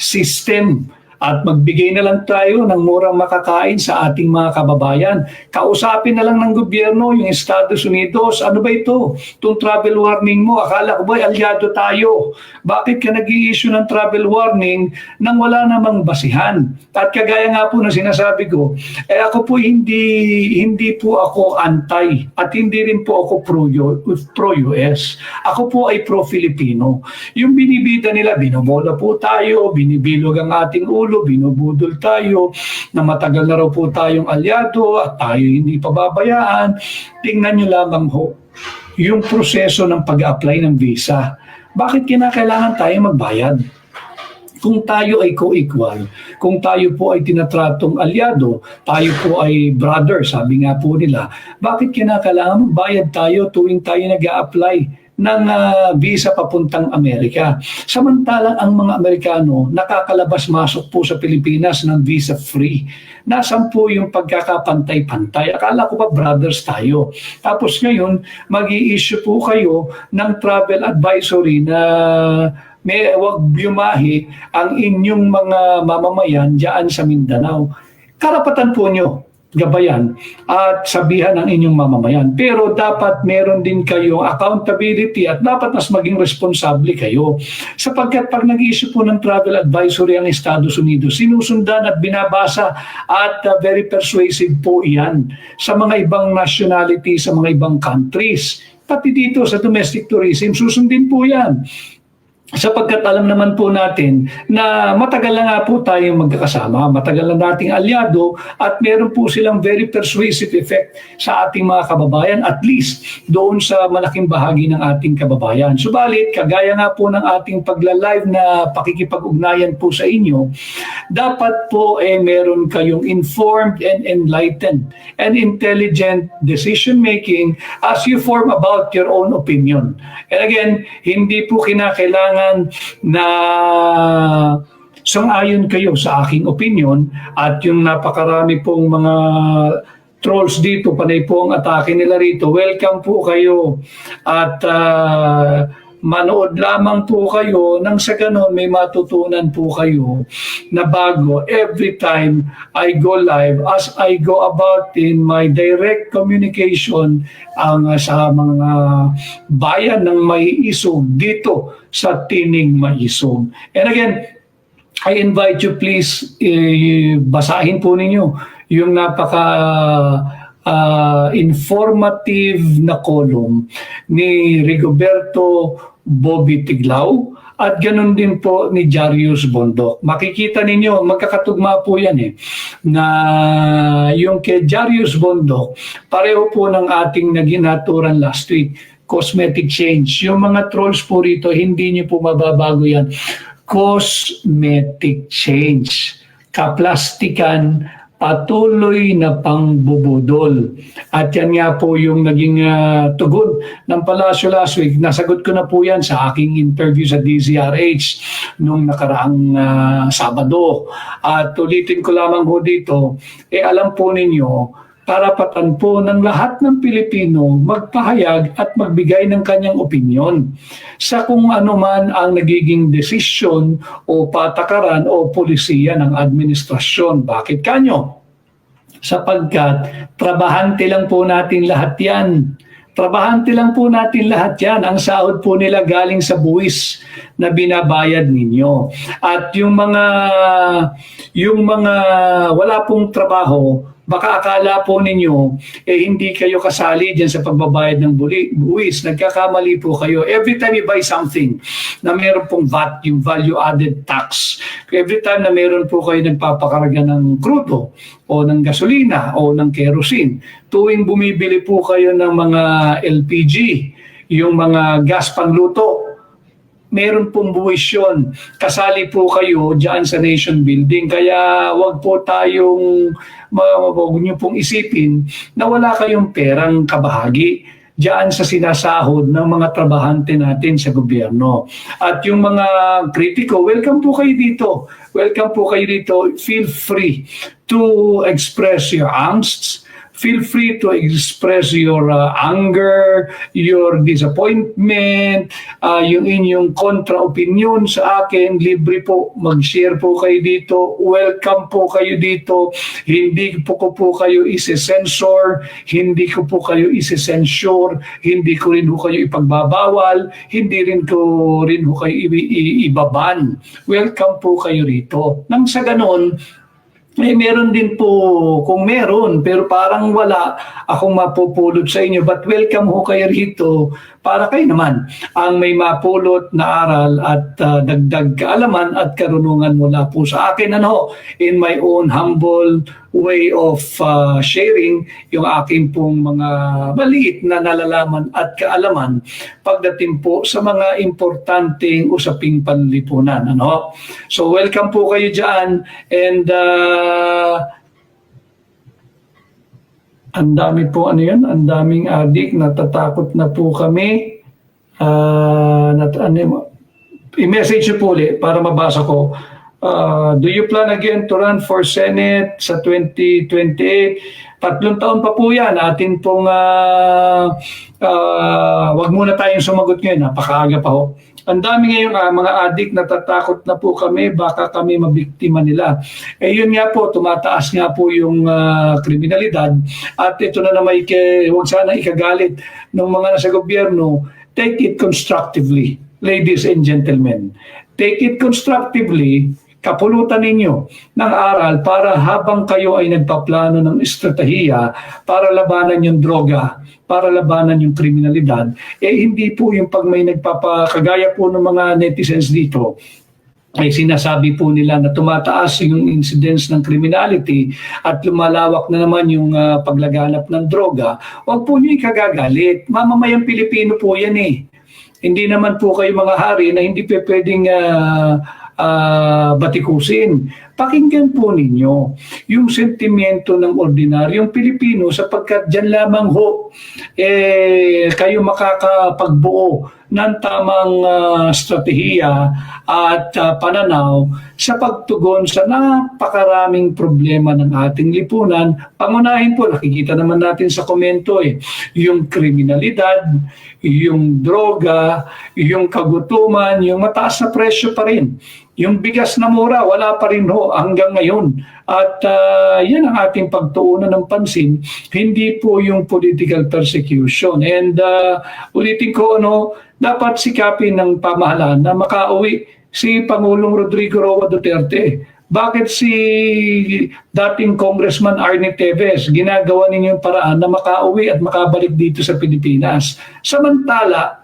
system at magbigay na lang tayo ng murang makakain sa ating mga kababayan. Kausapin na lang ng gobyerno yung Estados Unidos. Ano ba ito? Itong travel warning mo, akala ko ba aliado tayo? Bakit ka nag-i-issue ng travel warning nang wala namang basihan? At kagaya nga po na sinasabi ko, ako po hindi po ako anti at hindi rin po ako pro-US. Ako po ay pro-Filipino. Yung binibida nila, binobola po tayo, binibilog ang ating ulo, binubudol tayo, na matagal na raw po tayong alyado at tayo hindi pababayaan. Tingnan nyo lamang ho, yung proseso ng pag-apply ng visa. Bakit kinakailangan tayo magbayad? Kung tayo ay co-equal, kung tayo po ay tinatratong alyado, tayo po ay brother, sabi nga po nila, bakit kinakailangan magbayad tayo tuwing tayo nag-a-apply ng visa papuntang Amerika? Samantalang ang mga Amerikano nakakalabas-masok po sa Pilipinas ng visa-free. Nasaan po yung pagkakapantay-pantay? Akala ko ba brothers tayo? Tapos ngayon, mag-i-issue po kayo ng travel advisory na may wag biumahi ang inyong mga mamamayan diyan sa Mindanao. Karapatan po nyo gabayan at sabihan ang inyong mamamayan. Pero dapat meron din kayong accountability at dapat mas maging responsable kayo. Sapagkat pag nag-issue po ng travel advisory ang Estados Unidos, sinusundan at binabasa at very persuasive po iyan sa mga ibang nationality, sa mga ibang countries. Pati dito sa domestic tourism, susundin po yan. Sapagkat alam naman po natin na matagal na nga po tayong magkakasama, matagal na nating alyado at meron po silang very persuasive effect sa ating mga kababayan, at least doon sa malaking bahagi ng ating kababayan. Subalit, kagaya nga po ng ating pagla-live na pakikipag-ugnayan po sa inyo, dapat po meron kayong informed and enlightened and intelligent decision-making as you form about your own opinion. And again, hindi po kinakailangan na sang-ayon kayo sa aking opinion at yung napakarami pong mga trolls dito, panay po ang atake nila rito. Welcome po kayo at manood lamang po kayo nang sa ganon may matutunan po kayo na bago every time I go live as I go about in my direct communication sa mga bayan ng May-Isog dito sa Tining May-Isog. And again, I invite you please basahin po ninyo yung informative na column ni Rigoberto Bobby Tiglao at ganun din po ni Jarius Bondok. Makikita ninyo, magkakatugma po yan na yung kay Jarius Bondok, pareho po ng ating naginaturan last week, cosmetic change. Yung mga trolls po rito, hindi nyo po mababago yan. Cosmetic change. Kaplastikan, patuloy na pangbubudol. At yan nga po yung naging tugon ng Palasyo last week. Nasagot ko na po yan sa aking interview sa DZRH nung nakaraang Sabado. At ulitin ko lamang po dito, alam po ninyo, karapatan po ng lahat ng Pilipino magpahayag at magbigay ng kanyang opinyon sa kung ano man ang nagiging desisyon o patakaran o polisiya ng administrasyon. Bakit kanyo? Sapagkat trabahante lang po natin lahat yan. Trabahante lang po natin lahat yan. Ang sahod po nila galing sa buwis na binabayad ninyo. At yung mga wala pong trabaho, baka akala po ninyo, hindi kayo kasali dyan sa pagbabayad ng buwis. Nagkakamali po kayo. Every time you buy something na meron pong VAT, yung value-added tax, every time na meron po kayo nagpapakarga ng krudo o ng gasolina o ng kerosene, tuwing bumibili po kayo ng mga LPG, yung mga gas pangluto, meron pong buwis yun. Kasali po kayo dyan sa nation building. Kaya wag po tayong, wag niyo pong isipin na wala kayong perang kabahagi dyan sa sinasahod ng mga trabahante natin sa gobyerno. At yung mga kritiko, welcome po kayo dito. Welcome po kayo dito. Feel free to express your angsts. Feel free to express your anger, your disappointment, yung inyong kontra-opinion sa akin. Libre po, mag-share po kayo dito. Welcome po kayo dito. Hindi ko po kayo isi-censor, hindi ko po kayo isi-censure, hindi ko rin po kayo ipagbabawal, hindi rin ko kayo ibaban. Welcome po kayo rito. Nang sa ganon, meron din po, kung meron, pero parang wala akong mapupulot sa inyo. But welcome ho kayo rito para kayo naman ang may mapulot na aral at dagdag kaalaman at karunungan mula po sa akin. In my own humble way of sharing yung aking pong mga maliit na nalalaman at kaalaman pagdating po sa mga importanteng usaping panlipunan. So welcome po kayo dyan, and ang dami po ang daming adik, natatakot na po kami. I-message po ulit para mabasa ko. Do you plan again to run for Senate sa 2028? 3 taon pa po yan. Atin pong wag muna tayong sumagot ngayon. Napakaaga pa ho. Ang dami ngayon mga adik, natatakot na po kami, baka kami mabiktima nila. Yun nga po, tumataas nga po yung kriminalidad. At ito na naman, huwag sana ikagalit ng mga nasa gobyerno. Take it constructively, ladies and gentlemen. Take it constructively. Kapulutan ninyo ng aral para habang kayo ay nagpaplano ng estratehiya para labanan yung droga, para labanan yung kriminalidad, hindi po yung pag may nagpapakagaya po ng mga netizens dito, ay sinasabi po nila na tumataas yung incidence ng criminality at lumalawak na naman yung paglaganap ng droga. Huwag po nyo ikagagalit. Mamamayang Pilipino po yan Hindi naman po kayo mga hari na hindi pwedeng batikusin. Pakinggan po ninyo yung sentimiento ng ordinaryong Pilipino sapagkat dyan lamang ho po kayo makakapagbuo ng tamang strategiya at pananaw sa pagtugon sa napakaraming problema ng ating lipunan. Pangunahin po, nakikita naman natin sa komento yung kriminalidad, yung droga, yung kagutuman, yung mataas na presyo pa rin. Yung bigas na mura, wala pa rin hanggang ngayon. At yan ang ating pagtuunan ng pansin, hindi po yung political persecution. And ulitin ko, dapat sikapin ng pamahalaan na makauwi si Pangulong Rodrigo Roa Duterte. Bakit si dating Congressman Arnie Teves ginagawa ninyong paraan na makauwi at makabalik dito sa Pilipinas? Samantala,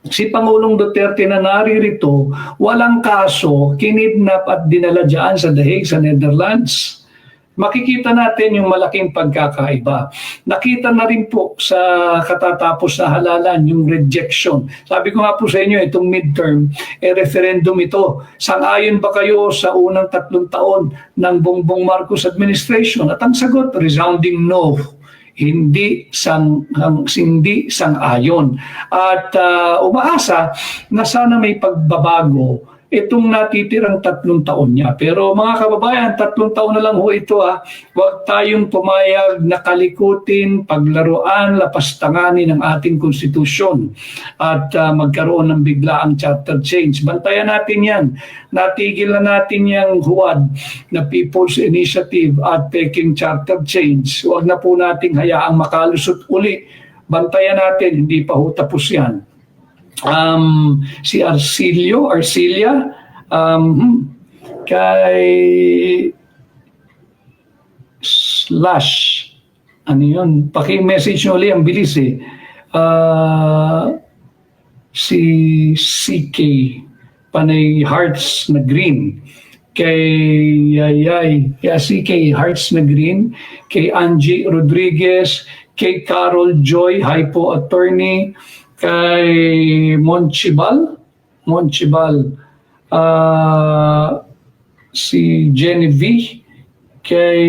si Pangulong Duterte na naririto, walang kaso, kinidnap at dinala dyan sa The Hague, sa Netherlands. Makikita natin yung malaking pagkakaiba. Nakita na rin po sa katatapos na halalan yung rejection. Sabi ko nga po sa inyo, itong midterm, referendum ito. Sang-ayon ba kayo sa unang 3 taon ng Bongbong Marcos administration? At ang sagot, resounding no. Hindi sang-ayon. At umaasa na sana may pagbabago itong natitirang 3 taon niya. Pero mga kababayan, 3 taon na lang ito. Huwag tayong pumayag na kalikutin, paglaruan, lapastanganin ng ating konstitusyon at magkaroon ng biglaang charter change. Bantayan natin yan. Natigil na natin yung huwad na People's Initiative at Peking Charter Change. Huwag na po nating hayaang makalusot uli. Bantayan natin, hindi pa tapos yan. Si Arcilia, kay Slash, ano yun? Paki-message nyo ulit, ang bilis si CK, panay hearts na green. Kay CK hearts na green. Kay Angie Rodriguez, kay Carol Joy, hi po attorney. Kay Monchibal, si Genevieve, kay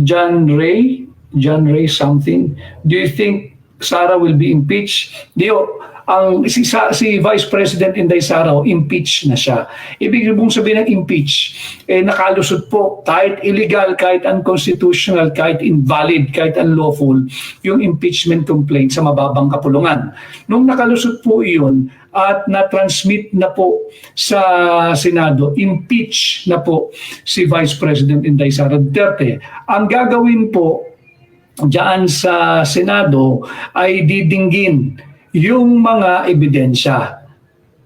John Ray something. Do you think Sara will be impeached? Si Vice President Inday Sara, impeach na siya. Ibig sabihin ng impeach, nakalusot po, kahit illegal, kahit unconstitutional, kahit invalid, kahit unlawful, yung impeachment complaint sa mababang kapulungan. Nung nakalusot po iyon, at na-transmit na po sa Senado, impeach na po si Vice President Inday Sara Duterte. Ang gagawin po diyan sa Senado ay didinggin yung mga ebidensya.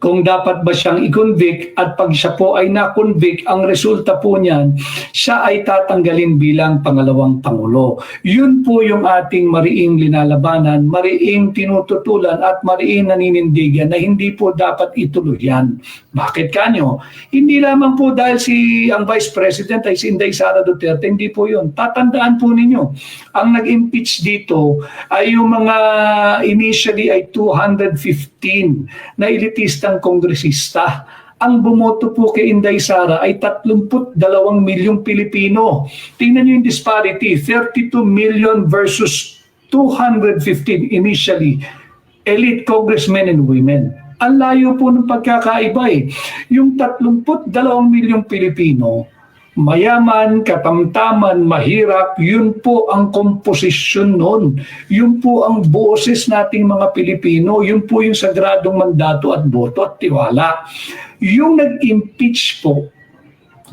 Kung dapat ba siyang i-convict at pag siya po ay na-convict, ang resulta po niyan, siya ay tatanggalin bilang pangalawang Pangulo. Yun po yung ating mariing linalabanan, mariing tinututulan at mariing naninindigan na hindi po dapat ituloy yan. Bakit kanyo? Hindi lamang po dahil ang Vice President ay si Inday Sara Duterte, hindi po yun. Tatandaan po ninyo, ang nag-impeach dito ay yung mga initially ay 215 na elitistang kongresista. Ang bumoto po kay Inday Sara ay 32 milyong Pilipino. Tingnan niyo yung disparity, 32 million versus 215 initially elite congressmen and women. Ang layo po ng pagkakaiba Yung 32 milyong Pilipino, mayaman, katamtaman, mahirap, yun po ang komposisyon nun. Yun po ang boses nating mga Pilipino, yun po yung sagradong mandato at boto at tiwala. Yung nag-impeach po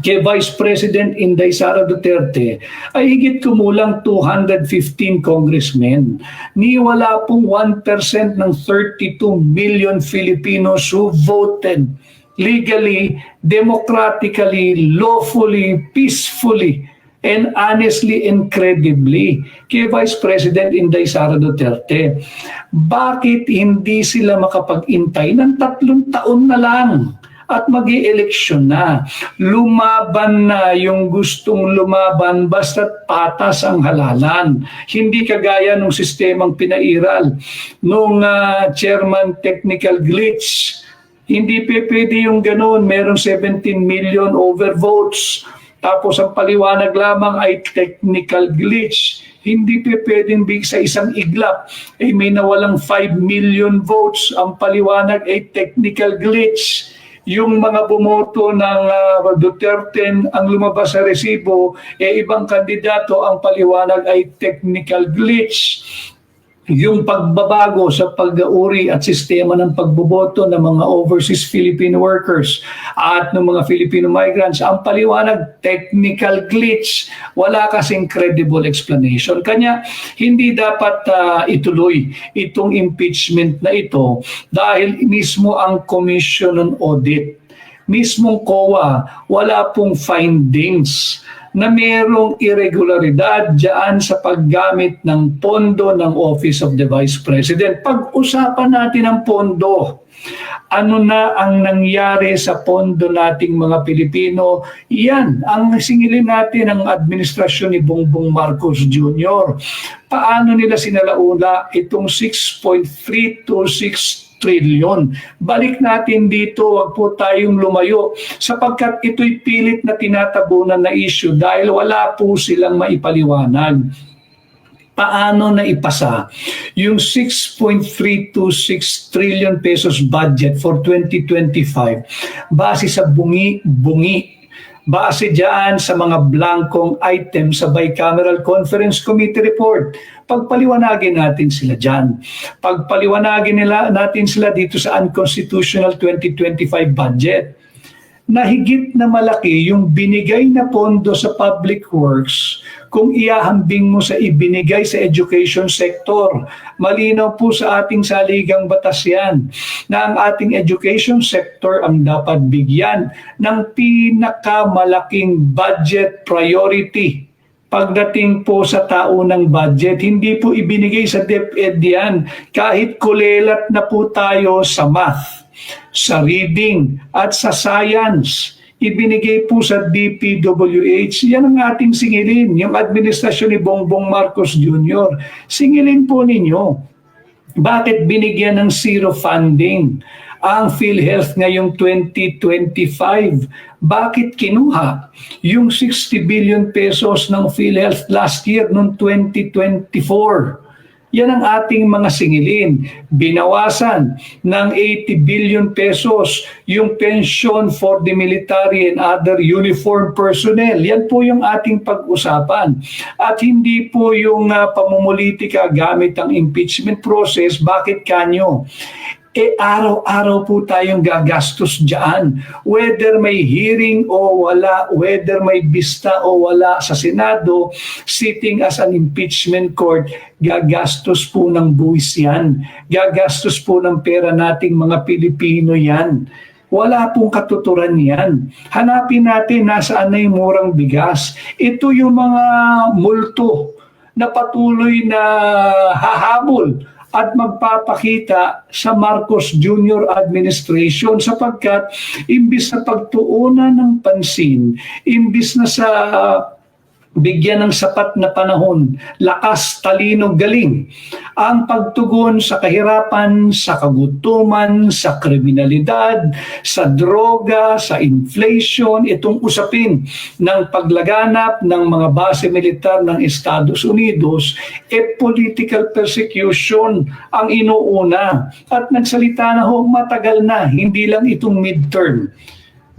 kay Vice President Inday Sara Duterte ay higit kumulang 215 congressmen. Ni wala pong 1% ng 32 million Filipinos who voted legally, democratically, lawfully, peacefully, and honestly and credibly kay Vice President Inday Sara Duterte. Bakit hindi sila makapag-intay ng 3 taon na lang at mag-i-eleksyon na? Lumaban na yung gustong lumaban basta't patas ang halalan. Hindi kagaya nung sistemang pinairal nung chairman technical glitch. Hindi pwede yung ganoon. Merong 17 million overvotes. Tapos ang paliwanag lamang ay technical glitch. Hindi pwedeng sa isang iglap may nawalang 5 million votes. Ang paliwanag ay technical glitch. Yung mga bumoto ng Duterte ang lumabas sa resibo, ibang kandidato, ang paliwanag ay technical glitch. Yung pagbabago sa pag-uri at sistema ng pagboboto ng mga overseas Filipino workers at ng mga Filipino migrants, ang paliwanag, technical glitch. Wala kasing credible explanation. Kanya, hindi dapat ituloy itong impeachment na ito dahil mismo ang Commission on Audit, mismong COA, wala pong findings na merong irregularidad dyan sa paggamit ng pondo ng Office of the Vice President. Pag-usapan natin ang pondo. Ano na ang nangyari sa pondo nating mga Pilipino? Yan, ang singilin natin ang administrasyon ni Bongbong Marcos Jr. Paano nila sinalauna itong 6.326 trilyon. Balik natin dito, wag po tayong lumayo sapagkat ito'y pilit na tinatabunan na issue dahil wala po silang maipaliwanag. Paano na ipasa yung 6.326 trillion pesos budget for 2025 base sa bungi-bungi, base dyan sa mga blankong items sa Bicameral Conference Committee report? Pagpaliwanagin natin sila dyan. Pagpaliwanagin natin sila dito sa unconstitutional 2025 budget. Na higit na malaki yung binigay na pondo sa public works kung iahambing mo sa ibinigay sa education sector. Malinaw po sa ating saligang batas yan na ang ating education sector ang dapat bigyan ng pinakamalaking budget priority. Pagdating po sa taunang budget, hindi po ibinigay sa DepEd yan. Kahit kulelat na po tayo sa math, sa reading, at sa science, ibinigay po sa DPWH. Yan ang ating singilin, yung administrasyon ni Bongbong Marcos Jr. Singilin po ninyo. Bakit binigyan ng zero funding ang PhilHealth ngayong 2025? Bakit kinuha yung 60 billion pesos ng PhilHealth last year noong 2024? Yan ang ating mga singilin. Binawasan ng 80 billion pesos yung pension for the military and other uniformed personnel. Yan po yung ating pag-usapan. At hindi po yung pamumulitika gamit ang impeachment process. Bakit kanyo? Araw-araw po tayong gagastos dyan. Whether may hearing o wala, whether may bista o wala sa Senado, sitting as an impeachment court, gagastos po ng buwis yan. Gagastos po ng pera nating mga Pilipino yan. Wala pong katuturan yan. Hanapin natin nasaan na yung murang bigas. Ito yung mga multo na patuloy na hahabol at magpapakita sa Marcos Jr. administration sapagkat imbis na pagtuunan ng pansin, imbis na sa bigyan ng sapat na panahon, lakas, talino, galing, ang pagtugon sa kahirapan, sa kagutuman, sa kriminalidad, sa droga, sa inflation, itong usapin ng paglaganap ng mga base militar ng Estados Unidos, political persecution ang inuuna. At nagsalita na ho, matagal na, hindi lang itong midterm.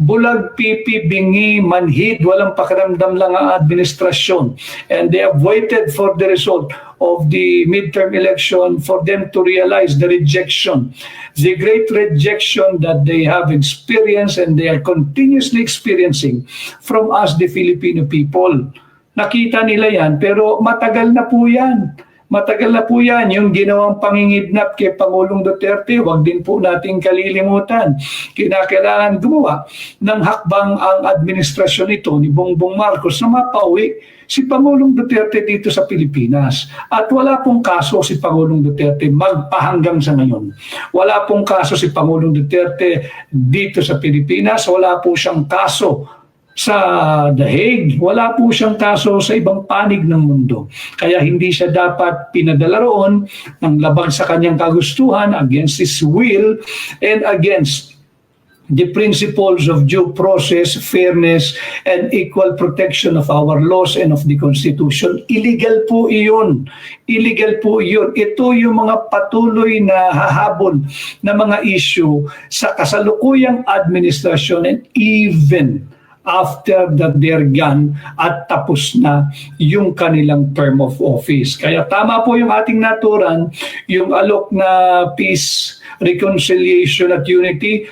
Bulag, pipi, bingi, manhid, walang pakiramdam lang ang administrasyon. And they have waited for the result of the midterm election for them to realize the rejection, the great rejection that they have experienced and they are continuously experiencing from us, the Filipino people. Nakita nila yan, pero matagal na po yan. Matagal na po yan, yung ginawang pangingidnap kay Pangulong Duterte, wag din po nating kalilimutan. Kinakailangan gumawa ng hakbang ang administrasyon ito ni Bongbong Marcos na mapauwi si Pangulong Duterte dito sa Pilipinas. At wala pong kaso si Pangulong Duterte magpahanggang sa ngayon. Wala pong kaso si Pangulong Duterte dito sa Pilipinas. Wala po siyang kaso sa The Hague, wala po siyang kaso sa ibang panig ng mundo. Kaya hindi siya dapat pinadala roon ng labag sa kanyang kagustuhan, against his will and against the principles of due process, fairness, and equal protection of our laws and of the Constitution. Illegal po iyon. Illegal po iyon. Ito yung mga patuloy na hahabol na mga issue sa kasalukuyang administrasyon and even after that they're gone at tapos na yung kanilang term of office. Kaya tama po yung ating naturan, yung alok na peace, reconciliation at unity,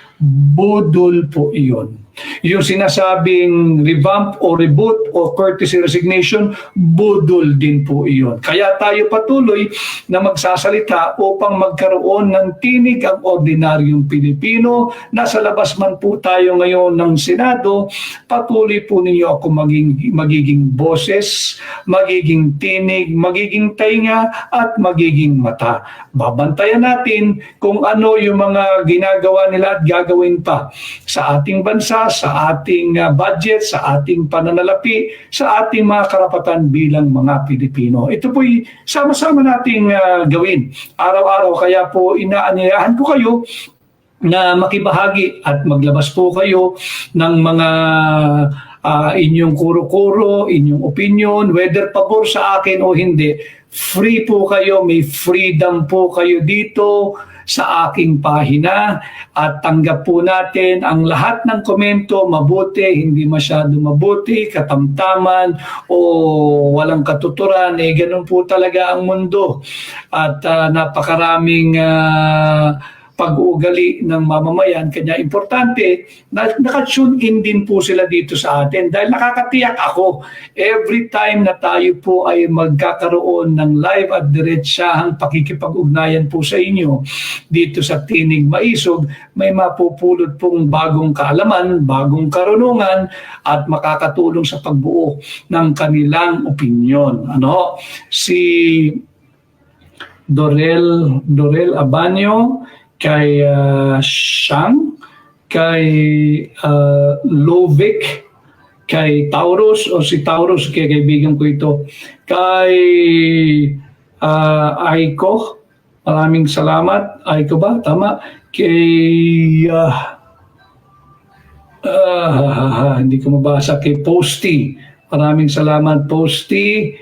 budol po iyon. Yung sinasabing revamp o reboot o courtesy resignation, budol din po iyon. Kaya tayo patuloy na magsasalita upang magkaroon ng tinig ang ordinaryong Pilipino. Nasa labas man po tayo ngayon ng Senado, patuloy po ninyo ako magiging boses, magiging tinig, magiging tainga at magiging mata. Babantayan natin kung ano yung mga ginagawa nila at gagawin pa sa ating bansa, sa ating budget, sa ating pananalapi, sa ating mga karapatan bilang mga Pilipino. Ito po'y sama-sama nating gawin araw-araw. Kaya po inaanyayahan ko kayo na makibahagi at maglabas po kayo ng mga inyong kuro-kuro, inyong opinion, whether pabor sa akin o hindi. Free po kayo, may freedom po kayo dito sa aking pahina at tanggap po natin ang lahat ng komento, mabuti, hindi masyado mabuti, katamtaman o walang katuturan, ganun po talaga ang mundo at napakaraming pag-uugali ng mamamayan. Kanya importante na nakatune in din po sila dito sa atin dahil nakakatiyak ako every time na tayo po ay magkakaroon ng live at diretsahang pakikipag-ugnayan po sa inyo dito sa Tinig Maisog, may mapupulot pong bagong kaalaman, bagong karunungan at makakatulong sa pagbuo ng kanilang opinyon. Si Dorel Abanyo, kay Shang, kay Lovic, kay Taurus, o si Taurus, kay kaibigan ko ito, kay Aiko, maraming salamat. Aiko ba? Tama. Kay hindi ko mabasa. Kay Posty, maraming salamat Posty.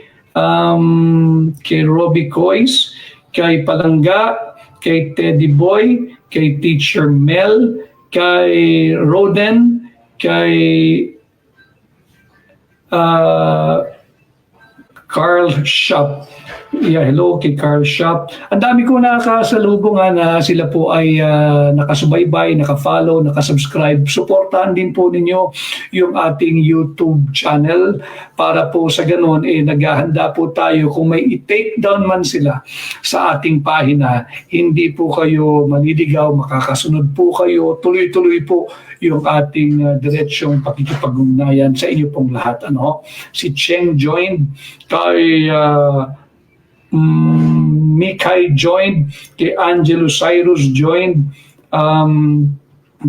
Kay Robbie Coys, kay Palangga, kay Teddy Boy, kay Teacher Mel, kay Roden, kay Carl Shop. Yeah, hello kay Carl Shop. Ang dami ko nakakasalubong na sila po ay nakasubaybay, nakafollow, nakasubscribe. Suportahan din po ninyo yung ating YouTube channel para po sa ganun naghahanda po tayo kung may i-take down man sila sa ating pahina. Hindi po kayo maliligaw, makakasunod po kayo. Tuloy-tuloy po yung ating diretsyong pakikipag-ugnayan sa inyo pong lahat. Si Cheng joined, kay Mikay joined, kay Angelo Cyrus joined,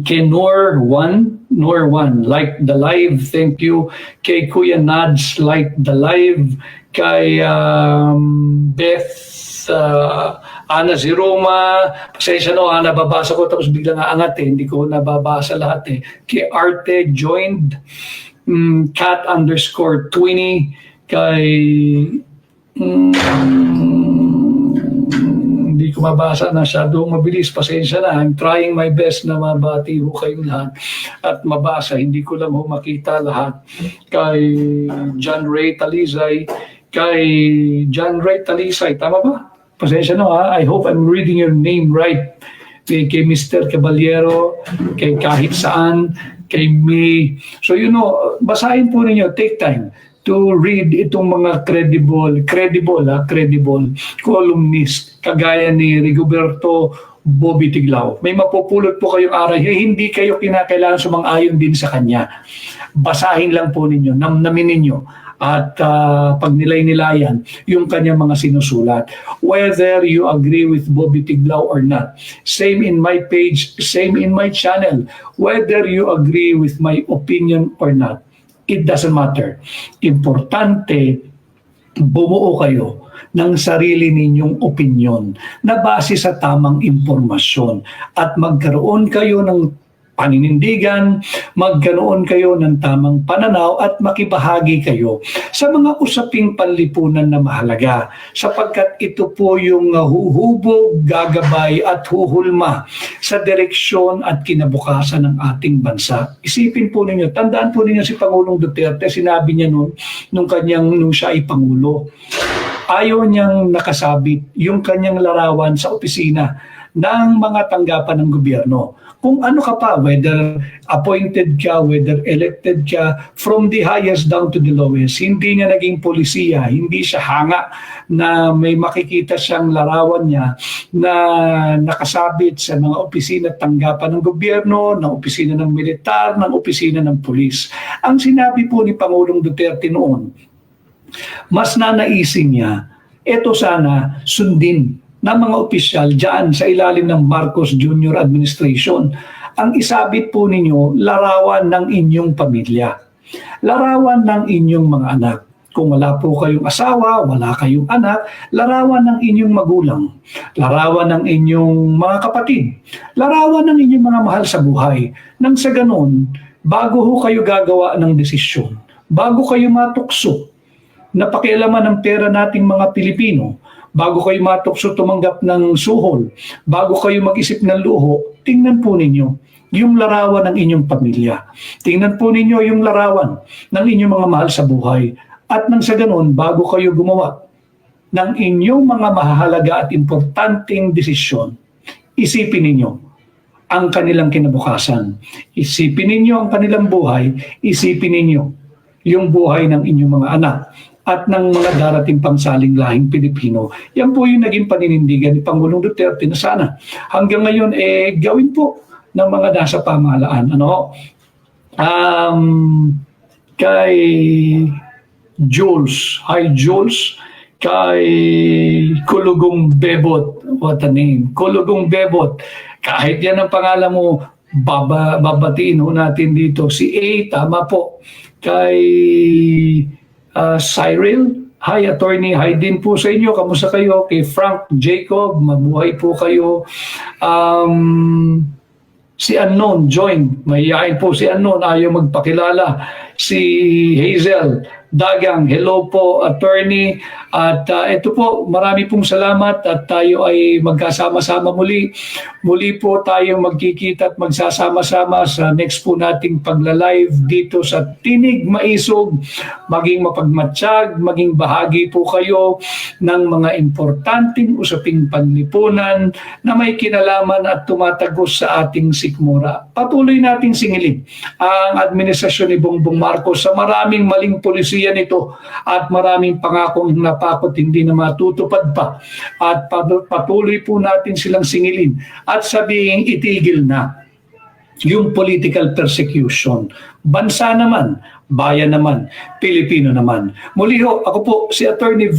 kay Nor One, like the live, thank you. Kay Kuya Nads, like the live. Kay Beth Ana Ziroma, pasensya nababasa ko tapos biglang aangat hindi ko nababasa lahat Kay Arte joined, Cat _20, kay hindi ko mabasa na masyadong mabilis, pasensya na. I'm trying my best na mabati ho kayong lahat at mabasa, hindi ko lang makita lahat. Kay John Ray Talisay, tama ba? Pasensya na I hope I'm reading your name right. Kay Mr. Caballero, kay kahit saan, kay May. So basahin po ninyo, take time to read itong mga credible columnist kagaya ni Rigoberto Bobby Tiglao. May mapupulot po kayong aral. Hindi kayo kinakailangan sumang-ayon din sa kanya. Basahin lang po ninyo, namnamin ninyo at pagnilay-nilayan yung kanyang mga sinusulat. Whether you agree with Bobby Tiglao or not. Same in my page, same in my channel. Whether you agree with my opinion or not. It doesn't matter. Importante, bumuo kayo ng sarili ninyong opinyon na base sa tamang impormasyon at magkaroon kayo ng paninindigan, magkaroon kayo ng tamang pananaw at makibahagi kayo sa mga usaping panlipunan na mahalaga sapagkat ito po yung huhubog, gagabay at huhulma sa direksyon at kinabukasan ng ating bansa. Isipin po ninyo, tandaan po ninyo si Pangulong Duterte, sinabi niya nung siya ay Pangulo. Ayaw niyang nakasabit yung kanyang larawan sa opisina ng mga tanggapan ng gobyerno. Kung ano ka pa, whether appointed ka, whether elected ka, from the highest down to the lowest, hindi niya naging polisiya, hindi siya hanga na may makikita siyang larawan niya na nakasabit sa mga opisina at tanggapan ng gobyerno, ng opisina ng militar, ng opisina ng pulis. Ang sinabi po ni Pangulong Duterte noon, mas nanaisin niya, ito sana sundin ng mga opisyal dyan sa ilalim ng Marcos Jr. Administration. Ang isabit po ninyo, larawan ng inyong pamilya. Larawan ng inyong mga anak. Kung wala po kayong asawa, wala kayong anak, larawan ng inyong magulang. Larawan ng inyong mga kapatid. Larawan ng inyong mga mahal sa buhay. Nang sa ganun, bago ho kayo gagawa ng desisyon, bago kayo matukso, na pakialaman ng pera nating mga Pilipino, bago kayo matukso tumanggap ng suhol, bago kayo mag-isip ng luho, tingnan po ninyo yung larawan ng inyong pamilya. Tingnan po ninyo yung larawan ng inyong mga mahal sa buhay. At nang sa ganun, bago kayo gumawa ng inyong mga mahalaga at importanteng desisyon, isipin ninyo ang kanilang kinabukasan. Isipin ninyo ang kanilang buhay, isipin ninyo yung buhay ng inyong mga anak at ng mga darating pangsaling lahing Pilipino. Yan po yung naging paninindigan ni Pangulong Duterte na sana hanggang ngayon gawin po ng mga nasa pamahalaan. Kay Jules, hi Jules, kay Kulugong Bebot, what a name, Kulugong Bebot, kahit yan ang pangalan mo, babatiin ho natin dito. Si A, tama po, kay Cyril, hi attorney, hi din po sa inyo, kamusta kayo? Kay Frank Jacob, mabuhay po kayo. Si Unknown, join, mahihain po si Unknown, ayaw magpakilala. Si Hazel Dagang, hello po attorney. At ito po, marami pong salamat at tayo ay magkasama-sama muli. Muli po tayo magkikita at magsasama-sama sa next po nating pagla-live dito sa Tinig Maisog. Maging mapagmatsyag, maging bahagi po kayo ng mga importanteng usaping panlipunan na may kinalaman at tumatagos sa ating sikmura. Patuloy nating singilin ang administrasyon ni Bongbong Marcos sa maraming maling polisiya nito at maraming pangakong napakot hindi na matutupad pa, at patuloy po natin silang singilin at sabihin itigil na yung political persecution. Bansa naman, bayan naman, Pilipino naman. Muli ho, ako po si Attorney Vic